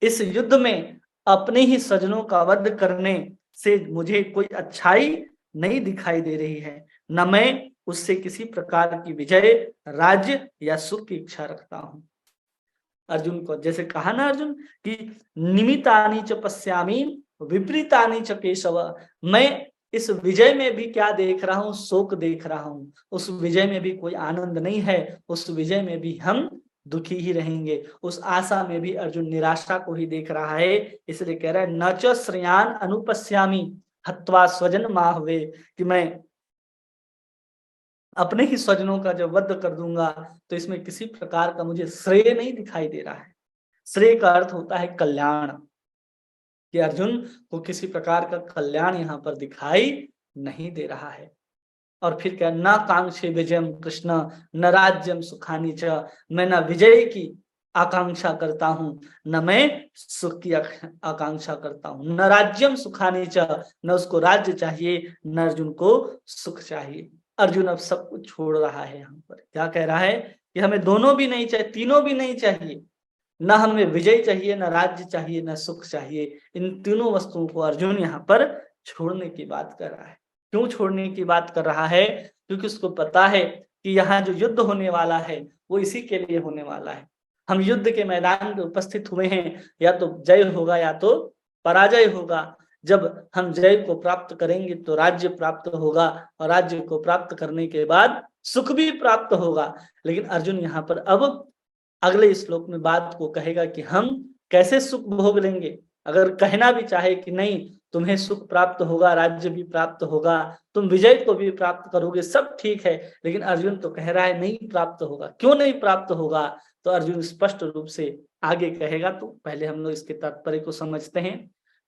इस युद्ध में अपने ही स्वजनों का वध करने से मुझे कोई अच्छाई नहीं दिखाई दे रही है, न मैं उससे किसी प्रकार की विजय, राज्य या सुख की इच्छा रखता हूँ। अर्जुन को जैसे कहा ना अर्जुन कि निमितानि च पश्यामि विपरीतानि च केशव, मैं इस विजय में भी क्या देख रहा हूँ? शोक देख रहा हूँ। उस विजय में भी कोई आनंद नहीं है, उस विजय में भी हम दुखी ही रहेंगे। उस आशा में भी अर्जुन निराशा को ही देख रहा है। इसलिए कह रहा है न च श्रेयान अनुपश्यामि हत्वा स्वजन माहवे, कि मैं अपने ही स्वजनों का जब वध कर दूंगा तो इसमें किसी प्रकार का मुझे श्रेय नहीं दिखाई दे रहा है। श्रेय का अर्थ होता है कल्याण, कि अर्जुन को किसी प्रकार का कल्याण यहाँ पर दिखाई नहीं दे रहा है। और फिर क्या, न कांक्षे विजयम कृष्ण न राज्यम सुखानि च, मैं न विजय की आकांक्षा करता हूँ न मैं सुख की आकांक्षा करता हूँ। न राज्यम सुखानि च, न उसको राज्य चाहिए न अर्जुन को सुख चाहिए। अर्जुन अब सब कुछ छोड़ रहा है। यहाँ पर क्या कह रहा है कि हमें दोनों भी नहीं चाहिए, तीनों भी नहीं चाहिए। न हमें विजय चाहिए, न राज्य चाहिए, न सुख चाहिए। इन तीनों वस्तुओं को अर्जुन यहाँ पर छोड़ने की बात कर रहा है। क्यों छोड़ने की बात कर रहा है? क्योंकि उसको पता है कि यहाँ जो युद्ध होने वाला है वो इसी के लिए होने वाला है। हम युद्ध के मैदान में उपस्थित हुए हैं, या तो जय होगा या तो पराजय होगा। जब हम जय को प्राप्त करेंगे तो राज्य प्राप्त होगा, और राज्य को प्राप्त करने के बाद सुख भी प्राप्त होगा। लेकिन अर्जुन यहाँ पर अब अगले श्लोक में बात को कहेगा कि हम कैसे सुख भोग लेंगे। अगर कहना भी चाहे कि नहीं, तुम्हें सुख प्राप्त होगा, राज्य भी प्राप्त होगा, तुम विजय को भी प्राप्त करोगे, सब ठीक है, लेकिन अर्जुन तो कह रहा है नहीं प्राप्त होगा। क्यों नहीं प्राप्त होगा? तो अर्जुन स्पष्ट रूप से आगे कहेगा। तो पहले हम लोग इसके तात्पर्य को समझते हैं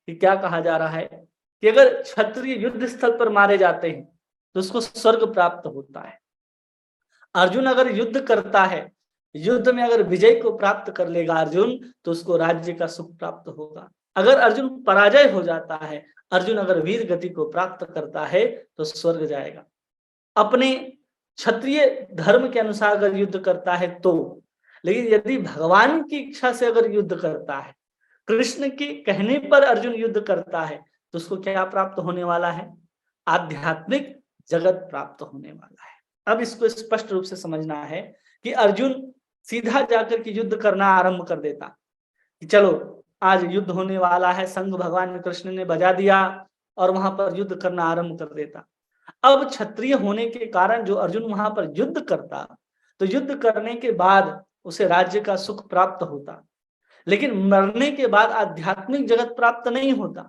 कि क्या कहा जा रहा है कि अगर क्षत्रिय युद्ध स्थल पर मारे जाते हैं तो उसको स्वर्ग प्राप्त होता है। अर्जुन अगर युद्ध करता है, युद्ध में अगर विजय को प्राप्त कर लेगा अर्जुन, तो उसको राज्य का सुख प्राप्त होगा। अगर अर्जुन पराजय हो जाता है, अर्जुन अगर वीर गति को प्राप्त करता है तो स्वर्ग जाएगा। अपने क्षत्रिय धर्म के अनुसार अगर युद्ध करता है तो, लेकिन यदि भगवान की इच्छा से अगर युद्ध करता है, कृष्ण के कहने पर अर्जुन युद्ध करता है, तो उसको क्या प्राप्त होने वाला है? आध्यात्मिक जगत प्राप्त होने वाला है। अब इसको स्पष्ट रूप से समझना है कि अर्जुन सीधा जाकर के युद्ध करना आरंभ कर देता कि चलो आज युद्ध होने वाला है, शंख भगवान कृष्ण ने बजा दिया और वहां पर युद्ध करना आरंभ कर देता। अब क्षत्रिय होने के कारण जो अर्जुन वहां पर युद्ध करता, तो युद्ध करने के बाद उसे राज्य का सुख प्राप्त होता, लेकिन मरने के बाद आध्यात्मिक जगत प्राप्त नहीं होता।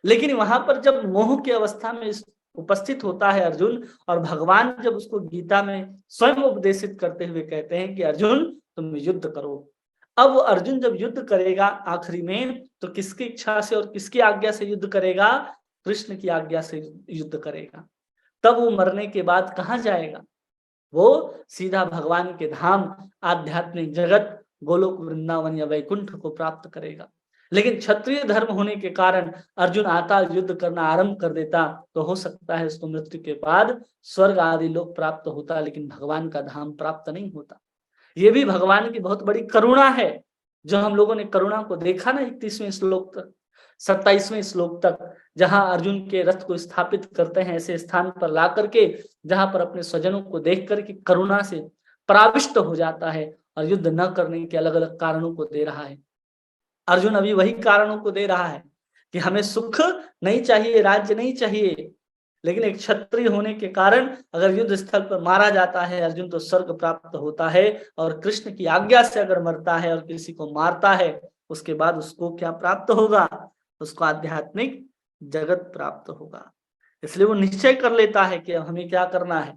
लेकिन वहां पर जब मोह की अवस्था में उपस्थित होता है अर्जुन, और भगवान जब उसको गीता में स्वयं उपदेशित करते हुए कहते हैं कि अर्जुन तुम युद्ध करो। अब वो अर्जुन जब युद्ध करेगा आखिरी में, तो किसकी इच्छा से और किसकी आज्ञा से युद्ध करेगा? कृष्ण की आज्ञा से युद्ध करेगा। तब वो मरने के बाद कहाँ जाएगा? वो सीधा भगवान के धाम, आध्यात्मिक जगत, गोलोक, वृंदावन या वैकुंठ को प्राप्त करेगा। लेकिन क्षत्रिय धर्म होने के कारण अर्जुन आता, युद्ध करना आरंभ कर देता, तो हो सकता है उसको मृत्यु के बाद स्वर्ग आदि लोक प्राप्त होता, लेकिन भगवान का धाम प्राप्त नहीं होता। ये भी भगवान की बहुत बड़ी करुणा है। जो हम लोगों ने करुणा को देखा ना 31वें श्लोक तक, 27वें श्लोक तक, जहां अर्जुन के रथ को स्थापित करते हैं ऐसे स्थान पर ला करके, जहां पर अपने स्वजनों को देख करके करुणा से पराविष्ट हो जाता है और युद्ध न करने के अलग अलग कारणों को दे रहा है। अर्जुन अभी वही कारणों को दे रहा है कि हमें सुख नहीं चाहिए, राज्य नहीं चाहिए, लेकिन एक क्षत्रिय होने के कारण अगर युद्ध स्थल पर मारा जाता है अर्जुन तो स्वर्ग प्राप्त होता है, और कृष्ण की आज्ञा से अगर मरता है और किसी को मारता है उसके बाद उसको क्या प्राप्त होगा? उसको आध्यात्मिक जगत प्राप्त होगा। इसलिए वो निश्चय कर लेता है कि अब हमें क्या करना है।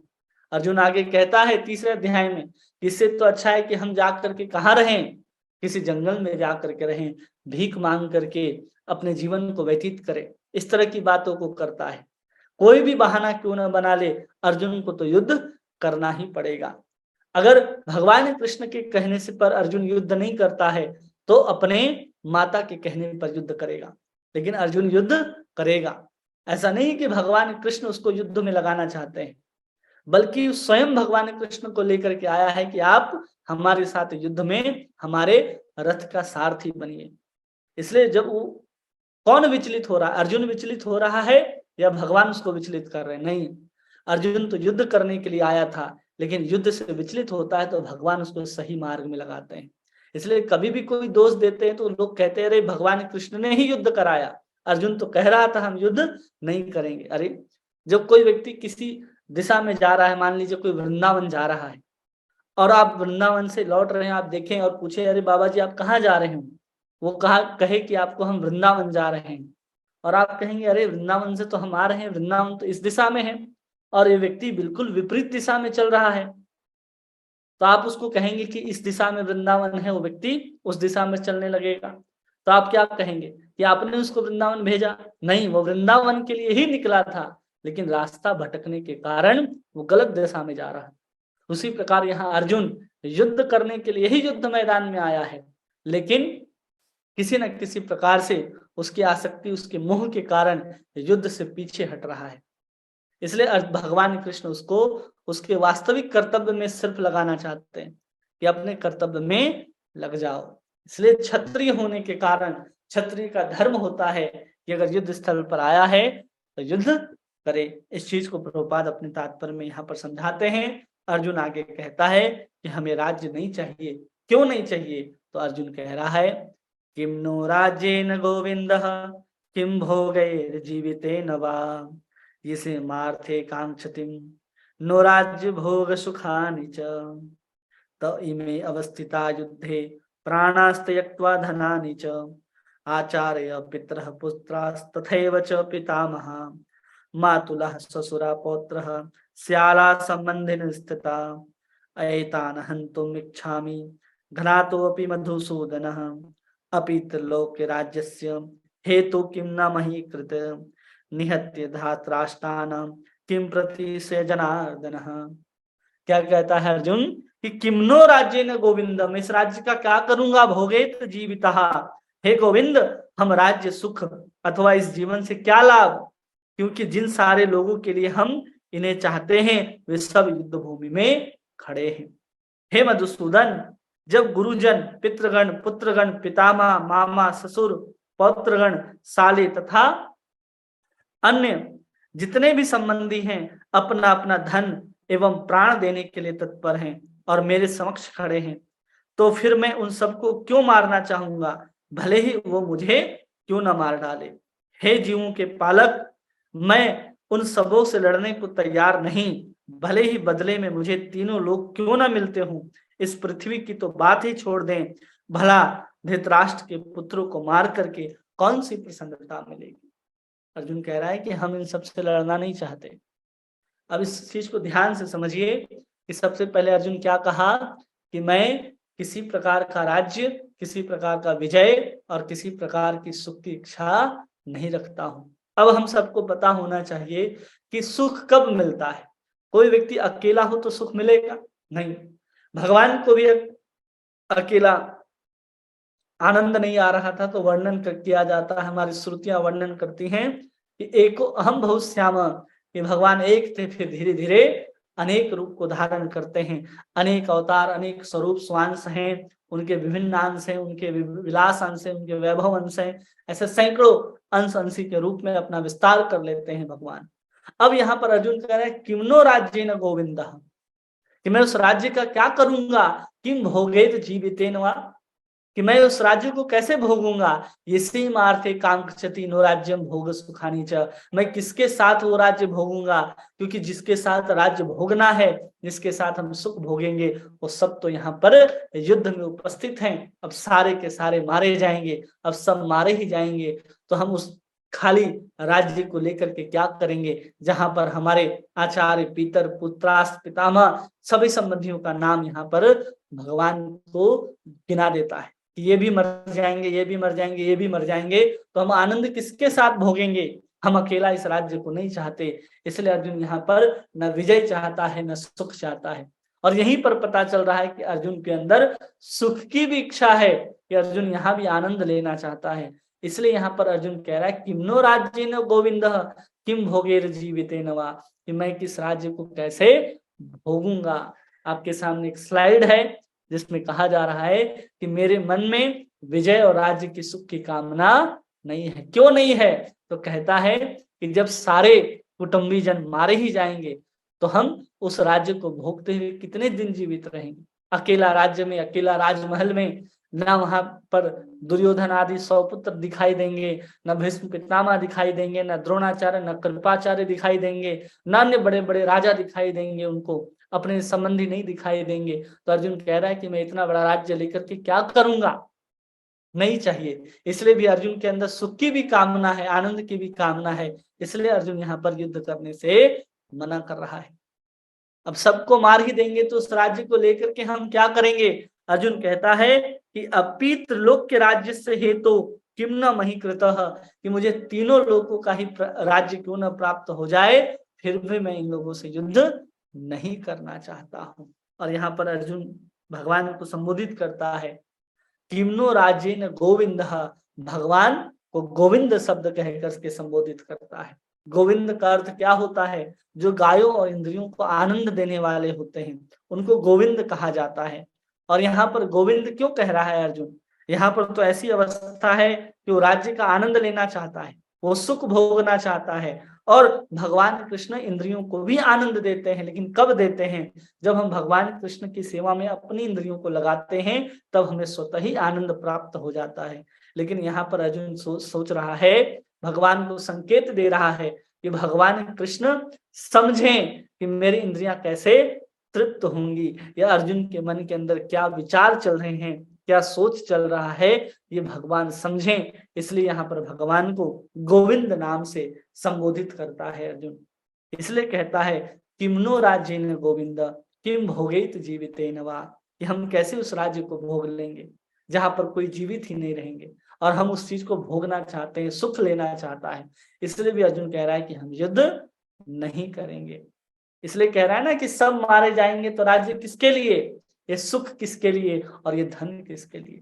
अर्जुन आगे कहता है 3रे अध्याय में, इससे तो अच्छा है कि हम जा करके कहाँ रहें, किसी जंगल में जा करके रहें, भीख मांग करके अपने जीवन को व्यतीत करें। इस तरह की बातों को करता है। कोई भी बहाना क्यों न बना ले, अर्जुन को तो युद्ध करना ही पड़ेगा। अगर भगवान कृष्ण के कहने से पर अर्जुन युद्ध नहीं करता है तो अपने माता के कहने पर युद्ध करेगा, लेकिन अर्जुन युद्ध करेगा। ऐसा नहीं कि भगवान कृष्ण उसको युद्ध में लगाना चाहते हैं, बल्कि स्वयं भगवान कृष्ण को लेकर के आया है कि आप हमारे साथ युद्ध में हमारे रथ का सारथी बनिए। इसलिए जब वो कौन विचलित हो रहा है, अर्जुन विचलित हो रहा है या भगवान उसको विचलित कर रहे हैं? नहीं, अर्जुन तो युद्ध करने के लिए आया था, लेकिन युद्ध से विचलित होता है तो भगवान उसको सही मार्ग में लगाते हैं। इसलिए कभी भी कोई दोष देते हैं तो लोग कहते हैं अरे भगवान कृष्ण ने ही युद्ध कराया, अर्जुन तो कह रहा था हम युद्ध नहीं करेंगे। अरे जब कोई व्यक्ति किसी दिशा में जा रहा है, मान लीजिए कोई वृंदावन जा रहा है और आप वृंदावन से लौट रहे हैं, आप देखें और पूछे अरे बाबा जी आप कहाँ जा रहे हो, वो कहे कि आपको हम वृंदावन जा रहे हैं, और आप कहेंगे अरे वृंदावन से तो हम आ रहे हैं, वृंदावन तो इस दिशा में है, और ये व्यक्ति बिल्कुल विपरीत दिशा में चल रहा है, तो आप उसको कहेंगे कि इस दिशा में वृंदावन है, वो व्यक्ति उस दिशा में चलने लगेगा। तो आप क्या कहेंगे कि आपने उसको वृंदावन भेजा? नहीं, वो वृंदावन के लिए ही निकला था, लेकिन रास्ता भटकने के कारण वो गलत दिशा में जा रहा है। उसी प्रकार यहाँ अर्जुन युद्ध करने के लिए ही युद्ध मैदान में आया है, लेकिन किसी न किसी प्रकार से उसकी आसक्ति, उसके मोह के कारण युद्ध से पीछे हट रहा है। इसलिए भगवान कृष्ण उसको उसके वास्तविक कर्तव्य में सिर्फ लगाना चाहते हैं कि अपने कर्तव्य में लग जाओ। इसलिए क्षत्रिय होने के कारण क्षत्रिय का धर्म होता है कि अगर युद्ध स्थल पर आया है तो युद्ध करे। इस चीज को प्रभुपाद अपने तात्पर्य में यहाँ पर समझाते हैं। अर्जुन आगे कहता है कि हमें राज्य नहीं चाहिए। क्यों नहीं चाहिए? तो अर्जुन कह रहा है किम नो राज्येन गोविंदः किम भोगैर्जीवितेन वा यसे मार्थे कांक्षतिम नो राज्य भोग सुखानि च त इमे अवस्थिता युद्धे प्राणास्तयक्त्वा धनानि च आचार्य पितरः पुत्रास्तथैव च पितामहः मातुलः श्वशुरा पौत्रः श्याला संबंधिन स्थिता एतान् हन्तुम् इच्छामि घ्नातोऽपि मधुसूदनः अपि त्रिलोक्य राज्यस्य हेतु किं न मही कृत निहत्य धातराष्ट्राणां किं प्रतिशय जनार्दनः। क्या कहता है अर्जुन कि किमनो राज्येन गोविंदम, इस राज्य का क्या करूंगा, भोगेत जीवितः, हे गोविंद हम राज्य सुख अथवा इस जीवन से क्या लाभ, क्योंकि जिन सारे लोगों के लिए हम इन्हें चाहते हैं वे सब युद्ध भूमि में खड़े हैं। हे मधुसूदन, जब गुरुजन, पितृगण, पुत्रगण, पितामह, मामा, ससुर, पौत्रगण, साले तथा अन्य जितने भी संबंधी हैं अपना अपना धन एवं प्राण देने के लिए तत्पर हैं और मेरे समक्ष खड़े हैं, तो फिर मैं उन सबको क्यों मारना चाहूंगा, भले ही वो मुझे क्यों न मार डाले। हे जीवों के पालक, मैं उन सबों से लड़ने को तैयार नहीं, भले ही बदले में मुझे तीनों लोग क्यों न मिलते हों। इस पृथ्वी की तो बात ही छोड़ दें, भला धृतराष्ट्र के पुत्रों को मार करके कौन सी प्रसन्नता मिलेगी। अर्जुन कह रहा है कि हम इन सबसे लड़ना नहीं चाहते। अब इस चीज को ध्यान से समझिए कि सबसे पहले अर्जुन क्या कहा कि मैं किसी प्रकार का राज्य, किसी प्रकार का विजय और किसी प्रकार की सुख की इच्छा नहीं रखता हूं। अब हम सबको पता होना चाहिए कि सुख कब मिलता है। कोई व्यक्ति अकेला हो तो सुख मिलेगा नहीं, भगवान को भी अकेला आनंद नहीं आ रहा था तो वर्णन किया जाता है, हमारी श्रुतियां वर्णन करती हैं कि एको अहम बहुत श्याम, कि भगवान एक थे फिर धीरे धीरे अनेक रूप को धारण करते हैं, अनेक अवतार, अनेक स्वरूप स्वांश हैं, उनके विभिन्न अंश हैं, उनके विलास अंश हैं, उनके वैभव अंश हैं, ऐसे सैकड़ों अंश अंशी के रूप में अपना विस्तार कर लेते हैं भगवान। अब यहाँ पर अर्जुन कह रहे हैं किमनो राज्येन गोविंद, कि मैं उस राज्य का क्या करूंगा, किम भोगेत जीवितेन वा, कि मैं उस राज्य को कैसे भोगूंगा, इसी मार्थे कांक्षति नो राज्यम भोग सुखानी च, मैं किसके साथ वो राज्य भोगूंगा, क्योंकि जिसके साथ राज्य भोगना है, जिसके साथ हम सुख भोगेंगे, वो सब तो यहाँ पर युद्ध में उपस्थित हैं। अब सारे के सारे मारे जाएंगे, अब सब मारे ही जाएंगे, तो हम उस खाली राज्य को लेकर के क्या करेंगे, जहां पर हमारे आचार्य पितर पुत्रास्त पितामह सभी संबंधियों का नाम यहाँ पर भगवान को गिना देता है, ये भी मर जाएंगे, ये भी मर जाएंगे, ये भी मर जाएंगे, तो हम आनंद किसके साथ भोगेंगे, हम अकेला इस राज्य को नहीं चाहते। इसलिए अर्जुन यहाँ पर न विजय चाहता है, न सुख चाहता है। और यहीं पर पता चल रहा है कि अर्जुन के अंदर सुख की भी इच्छा है, कि अर्जुन यहाँ भी आनंद लेना चाहता है। इसलिए यहाँ पर अर्जुन कह रहा है किमनो राज्य न गोविंद किम भोगेर जीविते नवा, कि मैं किस राज्य को कैसे भोगूंगा। आपके सामने एक स्लाइड है जिसमें कहा जा रहा है कि मेरे मन में विजय और राज्य की सुख की कामना नहीं है। क्यों नहीं है, तो कहता है कि जब सारे कुटुंबी जन मारे ही जाएंगे, तो हम उस राज्य को भोगते हुए कितने दिन जीवित रहेंगे। अकेला राज्य में, अकेला राजमहल में, ना वहां पर दुर्योधन आदि 100 पुत्र दिखाई देंगे, न भीष्म पितामह दिखाई देंगे, न द्रोणाचार्य, न कृपाचार्य दिखाई देंगे, न अन्य बड़े बड़े राजा दिखाई देंगे, उनको अपने संबंधी नहीं दिखाई देंगे। तो अर्जुन कह रहा है कि मैं इतना बड़ा राज्य लेकर के क्या करूंगा, नहीं चाहिए। इसलिए भी अर्जुन के अंदर सुख की भी कामना है, आनंद की भी कामना है, इसलिए अर्जुन यहाँ पर युद्ध करने से मना कर रहा है। अब सबको मार ही देंगे तो उस राज्य को लेकर के हम क्या करेंगे। अर्जुन कहता है कि अपीत लोक के राज्य से हेतु किम न मही कृतः, कि मुझे तीनों लोगों का ही राज्य क्यों न प्राप्त हो जाए, फिर भी मैं इन लोगों से युद्ध नहीं करना चाहता हूँ। और यहाँ पर अर्जुन भगवान को संबोधित करता है किमनो राज्येन गोविंद, भगवान को गोविंद शब्द कहकर के संबोधित करता है। गोविंद का अर्थ क्या होता है, जो गायों और इंद्रियों को आनंद देने वाले होते हैं, उनको गोविंद कहा जाता है। और यहाँ पर गोविंद क्यों कह रहा है अर्जुन, यहाँ पर तो ऐसी अवस्था है कि वो राज्य का आनंद लेना चाहता है, वो सुख भोगना चाहता है। और भगवान कृष्ण इंद्रियों को भी आनंद देते हैं, लेकिन कब देते हैं, जब हम भगवान कृष्ण की सेवा में अपनी इंद्रियों को लगाते हैं, तब हमें स्वतः ही आनंद प्राप्त हो जाता है। लेकिन यहाँ पर अर्जुन सोच रहा है, भगवान को संकेत दे रहा है कि भगवान कृष्ण समझें कि मेरी इंद्रियां कैसे तृप्त होंगी, या अर्जुन के मन के अंदर क्या विचार चल रहे हैं, क्या सोच चल रहा है, ये भगवान समझें। इसलिए यहाँ पर भगवान को गोविंद नाम से संबोधित करता है अर्जुन। इसलिए कहता है किमनो राज्येन गोविंद किम भोगेत जीवितेन वा, कि हम कैसे उस राज्य को भोग लेंगे जहां पर कोई जीवित ही नहीं रहेंगे, और हम उस चीज को भोगना चाहते हैं, सुख लेना चाहता है। इसलिए भी अर्जुन कह रहा है कि हम युद्ध नहीं करेंगे। इसलिए कह रहा है ना कि सब मारे जाएंगे, तो राज्य किसके लिए, ये सुख किसके लिए और ये धन किसके लिए।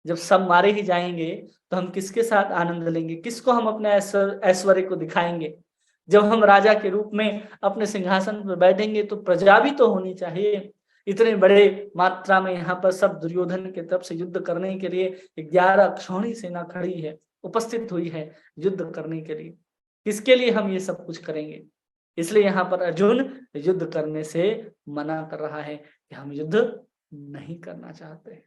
जब सब मारे ही जाएंगे तो हम किसके साथ आनंद लेंगे, किसको हम अपने ऐश्वर्य को दिखाएंगे। जब हम राजा के रूप में अपने सिंहासन पर बैठेंगे तो प्रजा भी तो होनी चाहिए। इतने बड़े मात्रा में यहाँ पर सब दुर्योधन की तरफ से युद्ध करने के लिए 11 अक्षौणी सेना खड़ी है, उपस्थित हुई है युद्ध करने के लिए। किसके लिए हम ये सब कुछ करेंगे। इसलिए यहाँ पर अर्जुन युद्ध करने से मना कर रहा है कि हम युद्ध नहीं करना चाहते।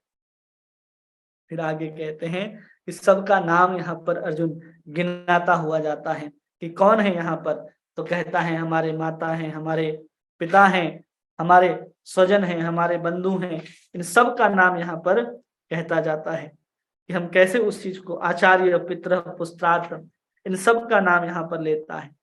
फिर आगे कहते हैं कि सबका नाम यहाँ पर अर्जुन गिनाता हुआ जाता है कि कौन है यहाँ पर, तो कहता है हमारे माता हैं, हमारे पिता हैं, हमारे स्वजन हैं, हमारे बंधु हैं, इन सब का नाम यहाँ पर कहता जाता है कि हम कैसे उस चीज को, आचार्य पितृ पुत्रार्थ, इन सब का नाम यहाँ पर लेता है।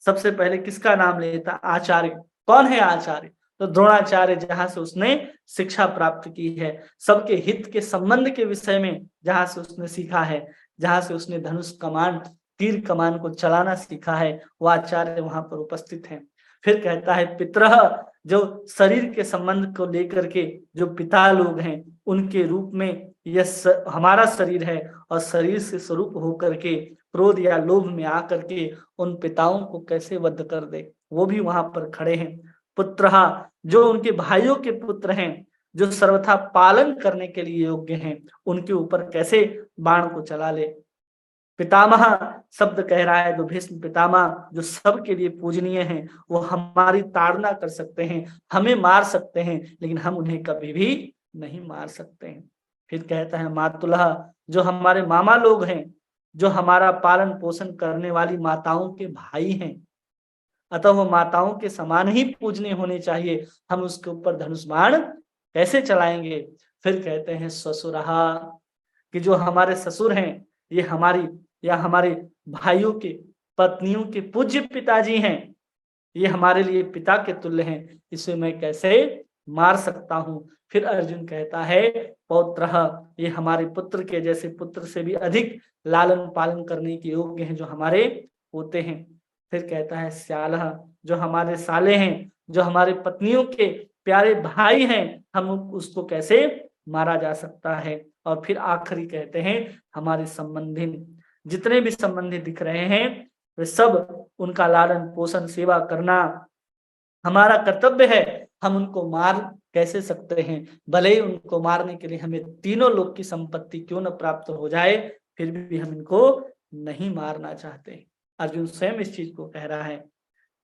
सबसे पहले किसका नाम लेता, आचार्य। कौन है आचार्य, तो द्रोणाचार्य, जहां से उसने शिक्षा प्राप्त की है, सबके हित के संबंध के विषय में जहां से उसने सीखा है, जहां से उसने धनुष कमान, तीर कमान को चलाना सीखा है, वो आचार्य वहां पर उपस्थित है। फिर कहता है पितरः, जो शरीर के संबंध को लेकर के जो पिता लोग हैं, उनके रूप में यह हमारा शरीर है, और शरीर से स्वरूप होकर के क्रोध या लोभ में आकर के उन पिताओं को कैसे वध कर दे, वो भी वहां पर खड़े हैं। पुत्रः, जो उनके भाइयों के पुत्र हैं, जो सर्वथा पालन करने के लिए योग्य हैं, उनके ऊपर कैसे बाण को चला ले। पितामह शब्द कह रहा है, जो भीष्म पितामह जो सबके लिए पूजनीय हैं, वो हमारी ताड़ना कर सकते हैं, हमें मार सकते हैं, लेकिन हम उन्हें कभी भी नहीं मार सकते हैं। फिर कहता है मातुलः, जो हमारे मामा लोग हैं, जो हमारा पालन पोषण करने वाली माताओं के भाई हैं, अतः वो माताओं के समान ही पूजनीय होने चाहिए, हम उसके ऊपर धनुष बाण कैसे चलाएंगे। फिर कहते हैं ससुरहा, कि जो हमारे ससुर हैं, ये हमारी या हमारे भाइयों के पत्नियों के पूज्य पिताजी हैं, ये हमारे लिए पिता के तुल्य हैं, इसे मैं कैसे मार सकता हूँ। फिर अर्जुन कहता है पौत्रः, ये हमारे पुत्र के जैसे, पुत्र से भी अधिक लालन पालन करने के योग्य हैं, जो हमारे होते हैं। फिर कहता है स्यालः, जो हमारे साले हैं, जो हमारे पत्नियों के प्यारे भाई हैं, हम उसको कैसे मारा जा सकता है। और फिर आखिरी कहते हैं हमारे संबंधी, जितने भी संबंधी दिख रहे हैं, वे सब उनका लालन पोषण सेवा करना हमारा कर्तव्य है, हम उनको मार कैसे सकते हैं। भले ही उनको मारने के लिए हमें तीनों लोक की संपत्ति क्यों न प्राप्त हो जाए, फिर भी हम इनको नहीं मारना चाहते। अर्जुन स्वयं इस चीज को कह रहा है।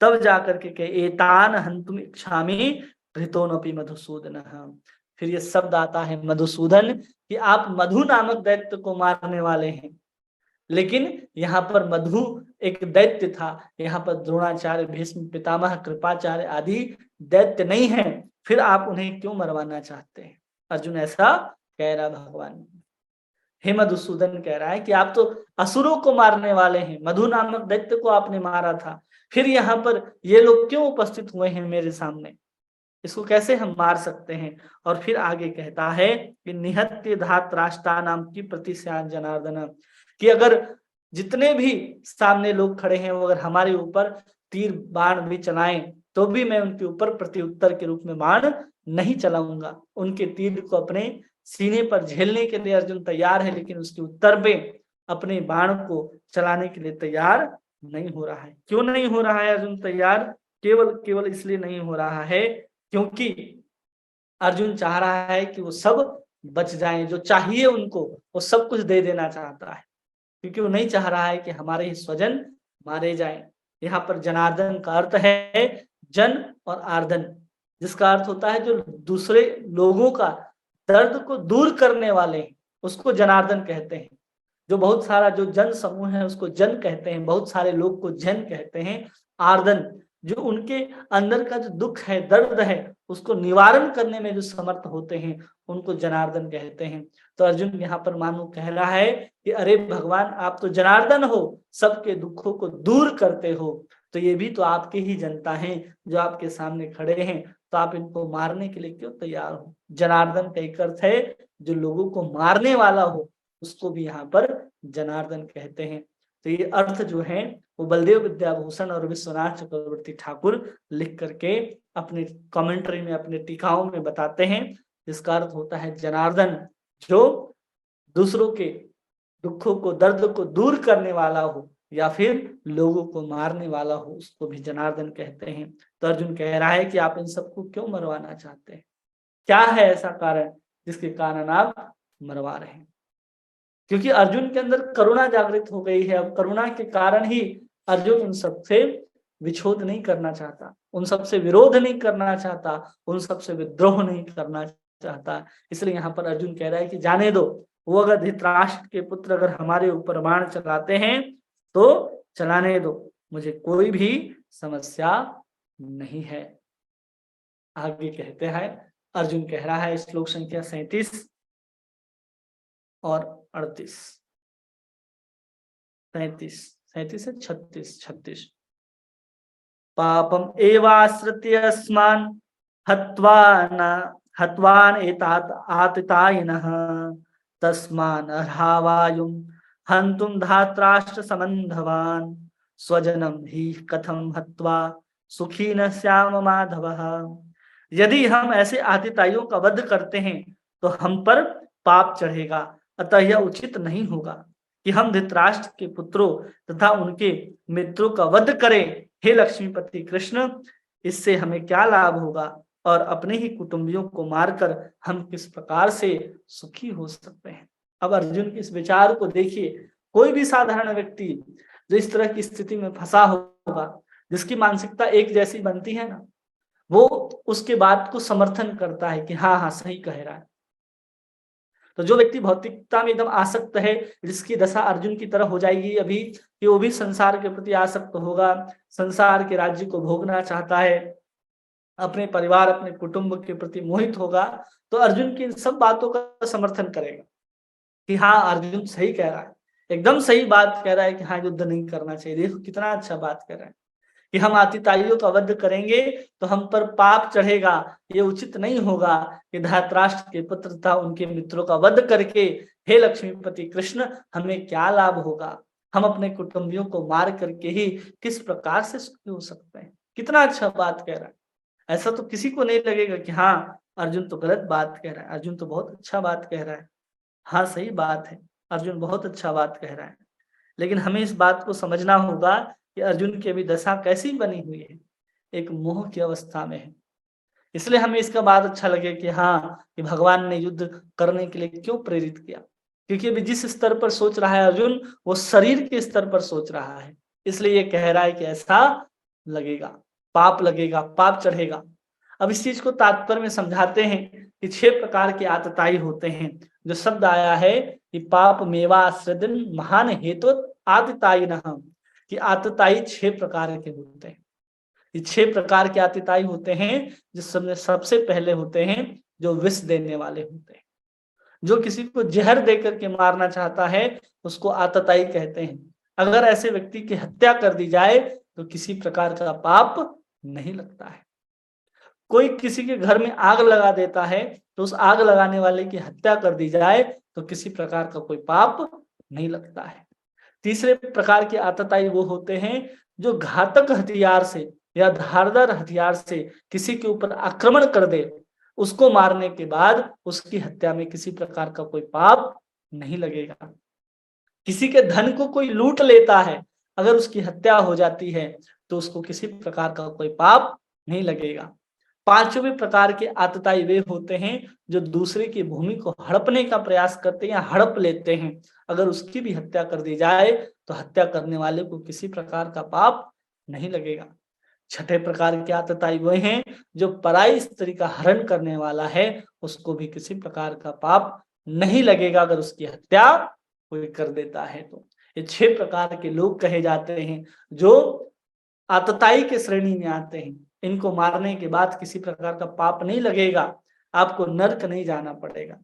तब जाकर के एतान हन्तुम इच्छामि धृतोनपि मधुसूदन। फिर ये शब्द आता है मधुसूदन, कि आप मधु नामक दैत्य को मारने वाले हैं। लेकिन यहाँ पर मधु एक दैत्य था, यहाँ पर द्रोणाचार्य, भीष्म पितामह, कृपाचार्य आदि दैत्य नहीं है, फिर आप उन्हें क्यों मरवाना चाहते हैं। अर्जुन ऐसा कह रहा भगवान। हे मधुसूदन कह रहा है कि आप तो असुरों को मारने वाले हैं, मधु नामक दैत्य को आपने मारा था, फिर यहाँ पर ये लोग क्यों उपस्थित हुए हैं मेरे सामने, इसको कैसे हम मार सकते हैं। और फिर आगे कहता है कि निहत्य धातराष्ट्रा नाम की प्रतिश्यान जनार्दन, कि अगर जितने भी सामने लोग खड़े हैं वो अगर हमारे ऊपर तीर बाण भी चलाएं, तो भी मैं उनके ऊपर प्रत्युत्तर के रूप में बाण नहीं चलाऊंगा। उनके तीर को अपने सीने पर झेलने के लिए अर्जुन तैयार है, लेकिन उसके उत्तर पे अपने बाण को चलाने के लिए तैयार नहीं हो रहा है। क्यों नहीं हो रहा है अर्जुन तैयार? केवल इसलिए नहीं हो रहा है क्योंकि अर्जुन चाह रहा है कि वो सब बच जाएं, जो चाहिए उनको वो सब कुछ दे देना चाहता है, क्योंकि वो नहीं चाह रहा है कि हमारे ही स्वजन मारे जाएं। यहाँ पर जनार्दन का अर्थ है जन और आर्दन, जिसका अर्थ होता है जो दूसरे लोगों का दर्द को दूर करने वाले, उसको जनार्दन कहते हैं। जो बहुत सारा जो जन समूह है उसको जन कहते हैं, बहुत सारे लोग को जन कहते हैं। आर्दन, जो उनके अंदर का जो दुख है, दर्द है, उसको निवारण करने में जो समर्थ होते हैं, उनको जनार्दन कहते हैं। तो अर्जुन यहाँ पर मानो कह रहा है कि अरे भगवान, आप तो जनार्दन हो, सबके दुखों को दूर करते हो, तो ये भी तो आपके ही जनता हैं जो आपके सामने खड़े हैं, तो आप इनको मारने के लिए क्यों तैयार हो। जनार्दन का एक अर्थ है जो लोगों को मारने वाला हो, उसको भी यहाँ पर जनार्दन कहते हैं। तो ये अर्थ जो है वो बलदेव विद्याभूषण और विश्वनाथ चक्रवर्ती ठाकुर लिख करके अपने कमेंट्री में, अपने टीकाओं में बताते हैं। इसका अर्थ होता है जनार्दन, जो दूसरों के दुखों को, दर्द को दूर करने वाला हो या फिर लोगों को मारने वाला हो, उसको भी जनार्दन कहते हैं। तो अर्जुन कह रहा है कि आप इन सबको क्यों मरवाना चाहते हैं, क्या है ऐसा कारण जिसके कारण आप मरवा रहे हैं। क्योंकि अर्जुन के अंदर करुणा जागृत हो गई है। अब करुणा के कारण ही अर्जुन उन सबसे विछोध नहीं करना चाहता, उन सबसे विरोध नहीं करना चाहता, उन सबसे विद्रोह नहीं करना चाहता। इसलिए यहाँ पर अर्जुन कह रहा है कि जाने दो, वो अगर धृतराष्ट्र के पुत्र अगर हमारे ऊपर बाण चलाते हैं तो चलाने दो, मुझे कोई भी समस्या नहीं है। आगे कहते हैं, अर्जुन कह रहा है श्लोक संख्या 37 और 38, 37 है, 36 पापम एवाश्रित्य अस्मान् हत्वान एतात आततायिनः तस्मान् अर्हावायुं हन्तुं धातराष्ट्र संबंधवान् स्वजनं हि कथं हत्वा सुखी न श्याम माधवः। यदि हम ऐसे आतिताइयों का वध करते हैं तो हम पर पाप चढ़ेगा, अतः यह उचित नहीं होगा कि हम धृतराष्ट्र के पुत्रों तथा उनके मित्रों का वध करें। हे लक्ष्मीपति कृष्ण, इससे हमें क्या लाभ होगा और अपने ही कुटुंबियों को मारकर हम किस प्रकार से सुखी हो सकते हैं। अब अर्जुन के इस विचार को देखिए, कोई भी साधारण व्यक्ति जो इस तरह की स्थिति में फंसा होगा, जिसकी मानसिकता एक जैसी बनती है ना, वो उसके बात को समर्थन करता है कि हाँ, हाँ, सही कह रहा है। तो जो व्यक्ति भौतिकता में एकदम आसक्त है, जिसकी दशा अर्जुन की तरह हो जाएगी अभी, कि वो भी संसार के प्रति आसक्त होगा, संसार के राज्य को भोगना चाहता है, अपने परिवार, अपने कुटुंब के प्रति मोहित होगा, तो अर्जुन की इन सब बातों का समर्थन करेगा कि हाँ, अर्जुन सही कह रहा है, एकदम सही बात कह रहा है कि हाँ, युद्ध नहीं करना चाहिए। देखो कितना अच्छा बात कह रहा है कि हम आतिताइयों का वध करेंगे तो हम पर पाप चढ़ेगा, ये उचित नहीं होगा कि धृतराष्ट्र के पुत्र तथा उनके मित्रों का वध करके हे लक्ष्मीपति कृष्ण हमें क्या लाभ होगा, हम अपने कुटुंबियों को मार करके ही किस प्रकार से सुखी हो सकते हैं। कितना अच्छा बात कह रहा है। ऐसा तो किसी को नहीं लगेगा कि हाँ, अर्जुन तो गलत बात कह रहा है, अर्जुन तो बहुत अच्छा बात कह रहा है। हाँ, सही बात है, अर्जुन बहुत अच्छा बात कह रहा है। लेकिन हमें इस बात को समझना होगा कि अर्जुन की अभी दशा कैसी बनी हुई है, एक मोह की अवस्था में है। इसलिए हमें इसका बात अच्छा लगे कि हाँ, कि भगवान ने युद्ध करने के लिए क्यों प्रेरित किया। क्योंकि अभी जिस स्तर पर सोच रहा है अर्जुन, वो शरीर के स्तर पर सोच रहा है। इसलिए ये कह रहा है कि ऐसा लगेगा, पाप चढ़ेगा। अब इस चीज को तात्पर्य में समझाते हैं कि 6 प्रकार के आतताई होते हैं। जो शब्द आया है कि पाप मेवा आश्रदन महान हेतु आतताई न, कि आतताई 6 प्रकार के होते हैं। ये 6 प्रकार के आतताई होते हैं, जिसमें सबसे पहले होते हैं जो विष देने वाले होते हैं। जो किसी को जहर देकर के मारना चाहता है उसको आतताई कहते हैं। अगर ऐसे व्यक्ति की हत्या कर दी जाए तो किसी प्रकार का पाप नहीं लगता है। कोई किसी के घर में आग लगा देता है तो उस आग लगाने वाले की हत्या कर दी जाए तो किसी प्रकार का कोई पाप नहीं लगता है। तीसरे प्रकार के आतताई वो होते हैं जो घातक हथियार से या धारदार हथियार से किसी के ऊपर आक्रमण कर दे, उसको मारने के बाद उसकी हत्या में किसी प्रकार का कोई पाप नहीं लगेगा। किसी के धन को कोई लूट लेता है, अगर उसकी हत्या हो जाती है तो उसको किसी प्रकार का कोई पाप नहीं लगेगा। पांचवें प्रकार के आतताई वे होते हैं जो दूसरे की भूमि को हड़पने का प्रयास करते हैं या हड़प लेते हैं, अगर उसकी भी हत्या कर दी जाए तो हत्या करने वाले को किसी प्रकार का पाप नहीं लगेगा। छठे प्रकार के आतताई वे हैं जो पराई स्त्री का हरण करने वाला है, उसको भी किसी प्रकार का पाप नहीं लगेगा अगर उसकी हत्या कोई कर देता है तो। ये 6 प्रकार के लोग कहे जाते हैं जो आतताई के श्रेणी में आते हैं। इनको मारने के बाद किसी प्रकार का पाप नहीं लगेगा, आपको नर्क नहीं जाना पड़ेगा।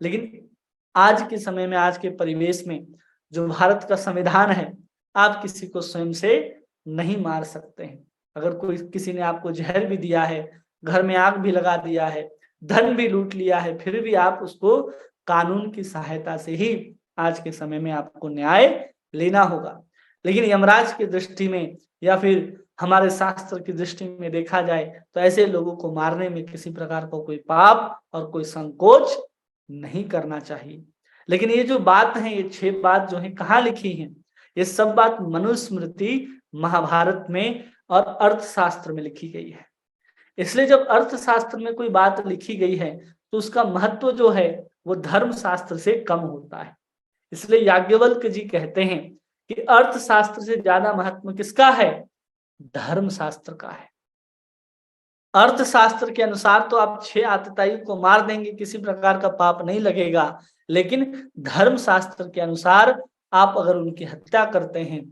लेकिन आज के समय में, आज के परिवेश में जो भारत का संविधान है, आप किसी को स्वयं से नहीं मार सकते हैं। अगर कोई किसी ने आपको जहर भी दिया है, घर में आग भी लगा दिया है, धन भी लूट लिया है, फिर भी आप उसको कानून की सहायता से ही आज के समय में आपको न्याय लेना होगा। लेकिन यमराज की दृष्टि में या फिर हमारे शास्त्र की दृष्टि में देखा जाए तो ऐसे लोगों को मारने में किसी प्रकार का कोई पाप और कोई संकोच नहीं करना चाहिए। लेकिन ये जो बात है, ये 6 बात जो है कहाँ लिखी है, ये सब बात मनुस्मृति, महाभारत में और अर्थशास्त्र में लिखी गई है। इसलिए जब अर्थशास्त्र में कोई बात लिखी गई है तो उसका महत्व जो है वो धर्मशास्त्र से कम होता है। इसलिए याज्ञवल्क्य जी कहते हैं कि अर्थशास्त्र से ज्यादा महत्व किसका है, धर्मशास्त्र का है। अर्थशास्त्र के अनुसार तो आप 6 आतताई को मार देंगे, किसी प्रकार का पाप नहीं लगेगा। लेकिन धर्मशास्त्र के अनुसार आप अगर उनकी हत्या करते हैं,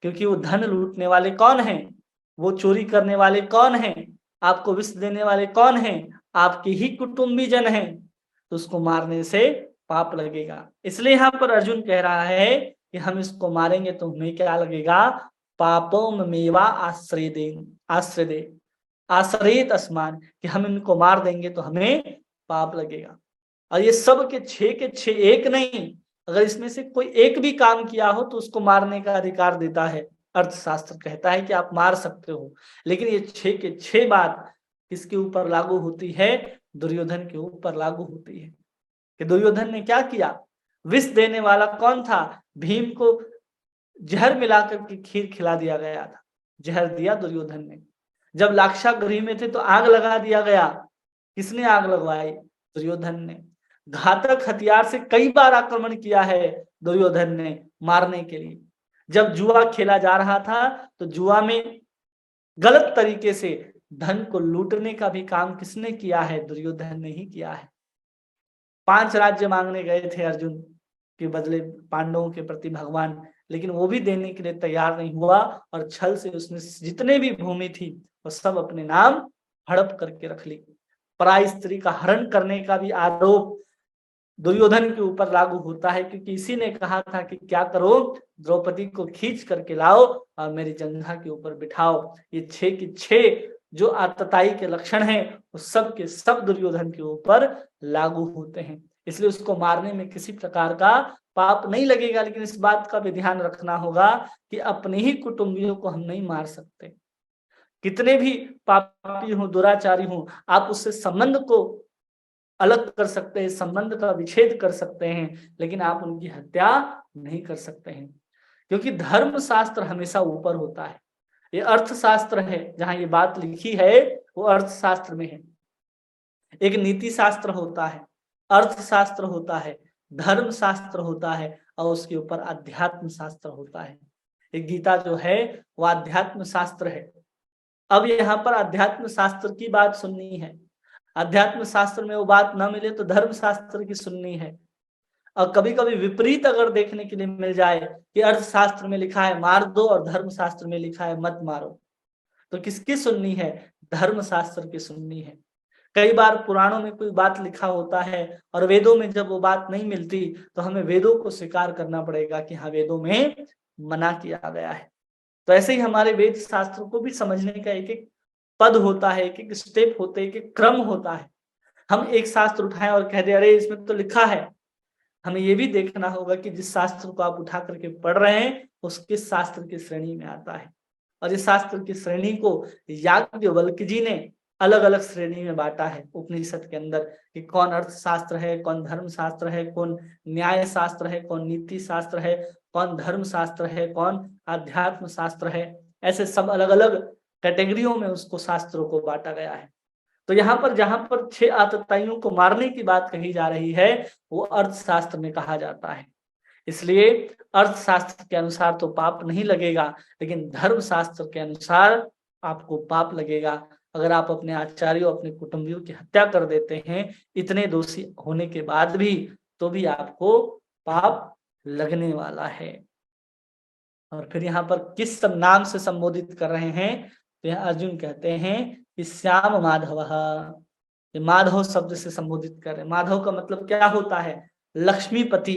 क्योंकि वो धन लूटने वाले कौन हैं, वो चोरी करने वाले कौन हैं, आपको विष देने वाले कौन हैं, आपके ही कुटुंबी जन हैं, तो उसको मारने से पाप लगेगा। इसलिए यहाँ पर अर्जुन कह रहा है कि हम इसको मारेंगे तो हमें क्या लगेगा, पापों मेवा आश्रयेत अस्मान, कि हम इनको मार देंगे तो हमें पाप लगेगा। और ये सब के 6 एक नहीं, अगर इसमें से कोई एक भी काम किया हो तो उसको मारने का अधिकार देता है। अर्थशास्त्र कहता है कि आप मार सकते हो। लेकिन ये 6 के 6 बात किसके ऊपर लागू होती है, दुर्योधन के ऊपर लागू होती है। कि दुर्योधन ने क्या किया, विष देने वाला कौन था, भीम को जहर मिलाकर के खीर खिला दिया गया था, जहर दिया दुर्योधन ने। जब लाक्षागृह में थे तो आग लगा दिया गया, किसने आग लगवाई? दुर्योधन ने। घातक हथियार से कई बार आक्रमण किया है दुर्योधन ने मारने के लिए। जब जुआ खेला जा रहा था तो जुआ में गलत तरीके से धन को लूटने का भी काम किसने किया है? दुर्योधन ने ही किया है। 5 राज्य मांगने गए थे अर्जुन के बदले पांडवों के प्रति भगवान, लेकिन वो भी देने के लिए तैयार नहीं हुआ और छल से उसने जितने भी भूमि थी वो सब अपने नाम हड़प करके रख ली। पराई स्त्री का हरण करने का भी आरोप दुर्योधन के ऊपर लागू होता है, क्योंकि इसी ने कहा था कि क्या करो, द्रौपदी को खींच करके लाओ और मेरी जंघा के ऊपर बिठाओ। ये 6 की 6 जो आतताई के लक्षण हैं वो सब के सब दुर्योधन के ऊपर लागू होते हैं। इसलिए उसको मारने में किसी प्रकार का पाप नहीं लगेगा, लेकिन इस बात का भी ध्यान रखना होगा कि अपने ही कुटुंबियों को हम नहीं मार सकते। कितने भी पापी हो, दुराचारी हो, आप उससे संबंध को अलग कर सकते हैं, संबंध का विच्छेद कर सकते हैं, लेकिन आप उनकी हत्या नहीं कर सकते हैं, क्योंकि धर्म शास्त्र हमेशा ऊपर होता है। ये अर्थशास्त्र है, जहां ये बात लिखी है वो अर्थशास्त्र में है। एक नीति शास्त्र होता है, अर्थशास्त्र होता है, धर्म शास्त्र होता है और उसके ऊपर अध्यात्म शास्त्र होता है। एक गीता जो है वो अध्यात्म शास्त्र है। अब यहाँ पर अध्यात्म शास्त्र की बात सुननी है। अध्यात्म शास्त्र में वो बात न मिले तो धर्म शास्त्र की सुननी है। और कभी-कभी विपरीत अगर देखने के लिए मिल जाए कि अर्थशास्त्र में लिखा है मार दो और धर्म शास्त्र में लिखा है मत मारो, तो किसकी सुननी है? धर्म शास्त्र की सुननी है। कई बार पुराणों में कोई बात लिखा होता है और वेदों में जब वो बात नहीं मिलती तो हमें वेदों को स्वीकार करना पड़ेगा कि हाँ, वेदों में मना किया गया है। तो ऐसे ही हमारे वेद शास्त्र को भी समझने का एक-एक पद होता है, एक-एक स्टेप होते हैं, एक-एक क्रम होता है। हम एक शास्त्र उठाएं और कह दें अरे इसमें तो लिखा है। हमें ये भी देखना होगा कि जिस शास्त्र को आप उठा करके पढ़ रहे हैं उस किस शास्त्र की श्रेणी में आता है। और इस शास्त्र की श्रेणी को याज्ञवल्क्य जी ने अलग-अलग श्रेणी में बांटा है उपनिषद के अंदर, कि कौन अर्थशास्त्र है, कौन धर्म शास्त्र है, कौन न्याय शास्त्र है, कौन नीति शास्त्र है, कौन धर्म शास्त्र है, कौन आध्यात्म शास्त्र है। ऐसे सब अलग-अलग कैटेगरियों में उसको शास्त्रों को बांटा गया है। तो यहाँ पर जहाँ पर 6 आतताइयों को मारने की बात कही जा रही है वो अर्थशास्त्र में कहा जाता है। इसलिए अर्थशास्त्र के अनुसार तो पाप नहीं लगेगा, लेकिन धर्म शास्त्र के अनुसार आपको पाप लगेगा। अगर आप अपने आचार्यों, अपने कुटुंबियों की हत्या कर देते हैं इतने दोषी होने के बाद भी, तो भी आपको पाप लगने वाला है। और फिर यहाँ पर किस सब नाम से संबोधित कर रहे हैं? तो यहाँ अर्जुन कहते हैं कि श्याम माधवः, ये माधव शब्द से संबोधित कर रहे हैं। माधव का मतलब क्या होता है? लक्ष्मीपति।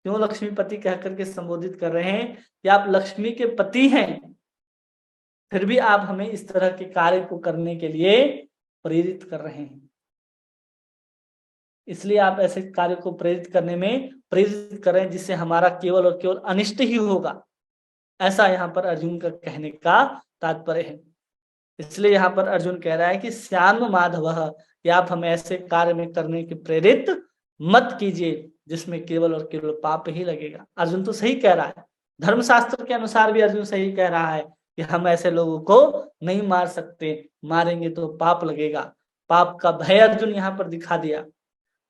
क्यों लक्ष्मीपति कह करके संबोधित कर रहे हैं? कि आप लक्ष्मी के पति हैं, फिर भी आप हमें इस तरह के कार्य को करने के लिए प्रेरित कर रहे हैं। इसलिए आप ऐसे कार्य को प्रेरित करने में प्रेरित कर रहे हैं जिससे हमारा केवल और केवल अनिष्ट ही होगा। ऐसा यहाँ पर अर्जुन का कहने का तात्पर्य है। इसलिए यहाँ पर अर्जुन कह रहा है कि श्याम माधवः, कि आप हमें ऐसे कार्य में करने के प्रेरित मत कीजिए जिसमें केवल और केवल पाप ही लगेगा। अर्जुन तो सही कह रहा है, धर्मशास्त्र के अनुसार भी अर्जुन सही कह रहा है कि हम ऐसे लोगों को नहीं मार सकते, मारेंगे तो पाप लगेगा। पाप का भय अर्जुन यहाँ पर दिखा दिया।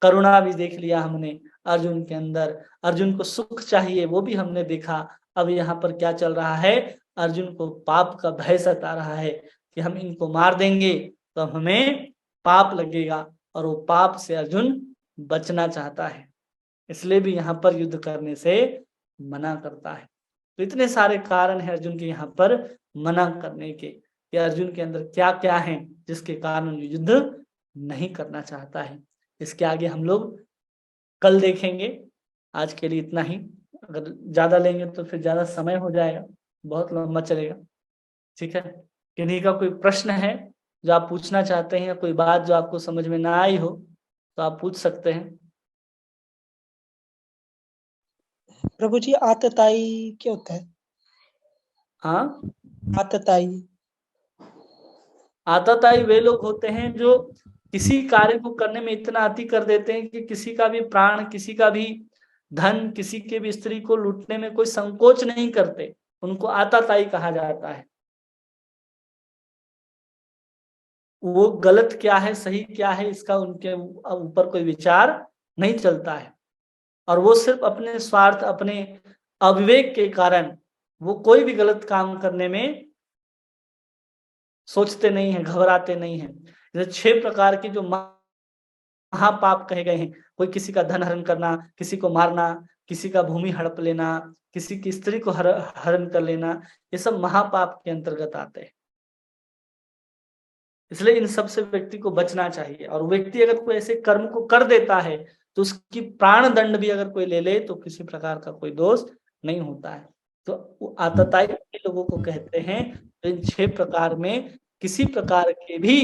करुणा भी देख लिया हमने अर्जुन के अंदर, अर्जुन को सुख चाहिए वो भी हमने देखा। अब यहाँ पर क्या चल रहा है? अर्जुन को पाप का भय सता रहा है कि हम इनको मार देंगे तो हमें पाप लगेगा, और वो पाप से अर्जुन बचना चाहता है, इसलिए भी यहाँ पर युद्ध करने से मना करता है। तो इतने सारे कारण हैं अर्जुन के यहाँ पर मना करने के, कि अर्जुन के अंदर क्या क्या है जिसके कारण युद्ध नहीं करना चाहता है। इसके आगे हम लोग कल देखेंगे। आज के लिए इतना ही। अगर ज्यादा लेंगे तो फिर ज्यादा समय हो जाएगा, बहुत लंबा चलेगा। ठीक है, किन्हीं का कोई प्रश्न है जो आप पूछना चाहते हैं, या कोई बात जो आपको समझ में ना आई हो तो आप पूछ सकते हैं। प्रभु जी, आतताई क्या होता है? हाँ, आतताई आतताई वे लोग होते हैं जो किसी कार्य को करने में इतना अति कर देते हैं कि किसी का भी प्राण, किसी का भी धन, किसी के भी स्त्री को लूटने में कोई संकोच नहीं करते, उनको आतताई कहा जाता है। वो गलत क्या है सही क्या है इसका उनके ऊपर कोई विचार नहीं चलता है, और वो सिर्फ अपने स्वार्थ, अपने अविवेक के कारण वो कोई भी गलत काम करने में सोचते नहीं है, घबराते नहीं है। जैसे 6 प्रकार के जो महापाप कहे गए हैं, कोई किसी का धन हरण करना, किसी को मारना, किसी का भूमि हड़प लेना, किसी की स्त्री को हरण कर लेना, ये सब महापाप के अंतर्गत आते हैं। इसलिए इन सब से व्यक्ति को बचना चाहिए, और व्यक्ति अगर कोई ऐसे कर्म को कर देता है तो उसकी प्राण दंड भी अगर कोई ले ले तो किसी प्रकार का कोई दोष नहीं होता है। तो वो आतताई लोगों को कहते हैं तो इन 6 प्रकार में किसी प्रकार के भी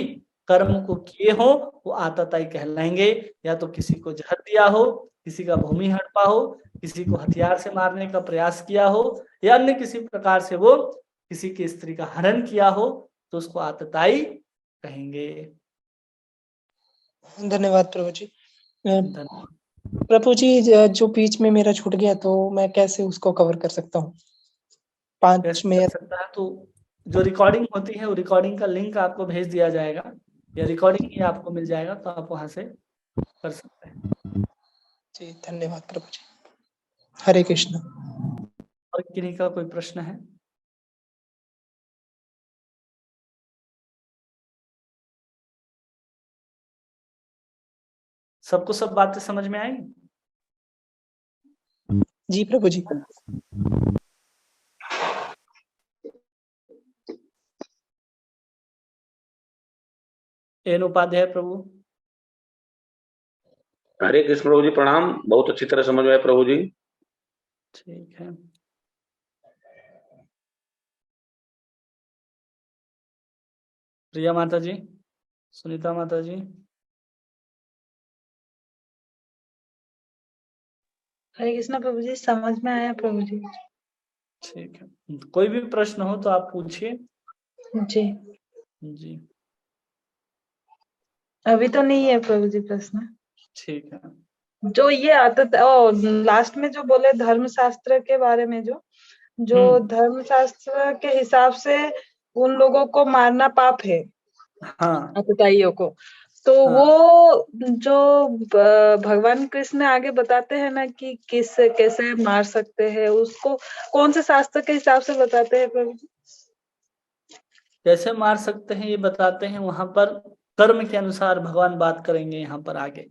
कर्म को किए हो वो आतताई कहलाएंगे। या तो किसी को जहर दिया हो, किसी का भूमि हड़पा हो, किसी को हथियार से मारने का प्रयास किया हो, या अन्य किसी प्रकार से वो किसी की स्त्री का हरण किया हो, तो उसको आतताई कहेंगे। धन्यवाद प्रभु जी। धन्यवाद। प्रभु जी, जो बीच में मेरा छूट गया तो मैं कैसे उसको कवर कर सकता हूँ? 5 कैसे में कर सकता है, तो जो रिकॉर्डिंग होती है वो रिकॉर्डिंग का लिंक आपको भेज दिया जाएगा, या रिकॉर्डिंग ही आपको मिल जाएगा, तो आप वहां से कर सकते हैं। जी, धन्यवाद प्रभु जी। हरे कृष्ण। और किन्हीं का कोई प्रश्न है? सबको सब बातें समझ में आई? जी प्रभु जी। एन उपाध्याय प्रभु। हरे कृष्ण प्रभु जी, प्रणाम। बहुत अच्छी तरह समझ में आया प्रभु जी। ठीक है। प्रिया माता जी, सुनीता माता जी। हरे कृष्णा प्रभु जी, समझ में आया प्रभु जी। ठीक है, कोई भी प्रश्न हो तो आप पूछिए। जी, जी अभी तो नहीं है प्रभु जी प्रश्न। ठीक है। जो ये आदत लास्ट में जो बोले धर्मशास्त्र के बारे में, जो धर्मशास्त्र के हिसाब से उन लोगों को मारना पाप है, हाँ आतताइयों को, तो हाँ। वो जो भगवान कृष्ण आगे बताते हैं ना कि किस कैसे मार सकते हैं, उसको कौन से शास्त्र के हिसाब से बताते हैं प्रभु जी? कैसे मार सकते हैं ये बताते हैं, वहां पर कर्म के अनुसार भगवान बात करेंगे। यहाँ पर आगे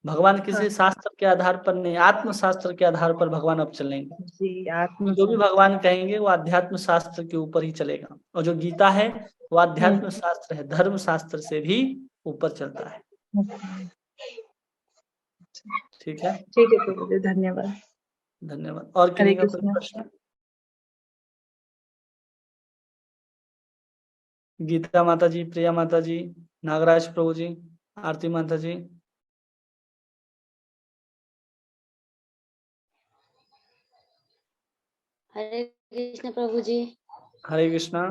भगवान किसी शास्त्र के आधार पर नहीं, आत्म शास्त्र के आधार पर भगवान अब चलेंगे। जी, जो भी भगवान कहेंगे वो आध्यात्म शास्त्र के ऊपर ही चलेगा, और जो गीता है वो आध्यात्म शास्त्र है, धर्म शास्त्र से भी ऊपर चलता है। ठीक है, ठीक है प्रभु जी, धन्यवाद। धन्यवाद। और हरे किन्हीं का कोई कृष्णा। प्रश्न? गीता माता जी, प्रिया माता जी, नागराज प्रभु जी, आरती माता जी। हरे कृष्ण प्रभु जी। हरे कृष्णा।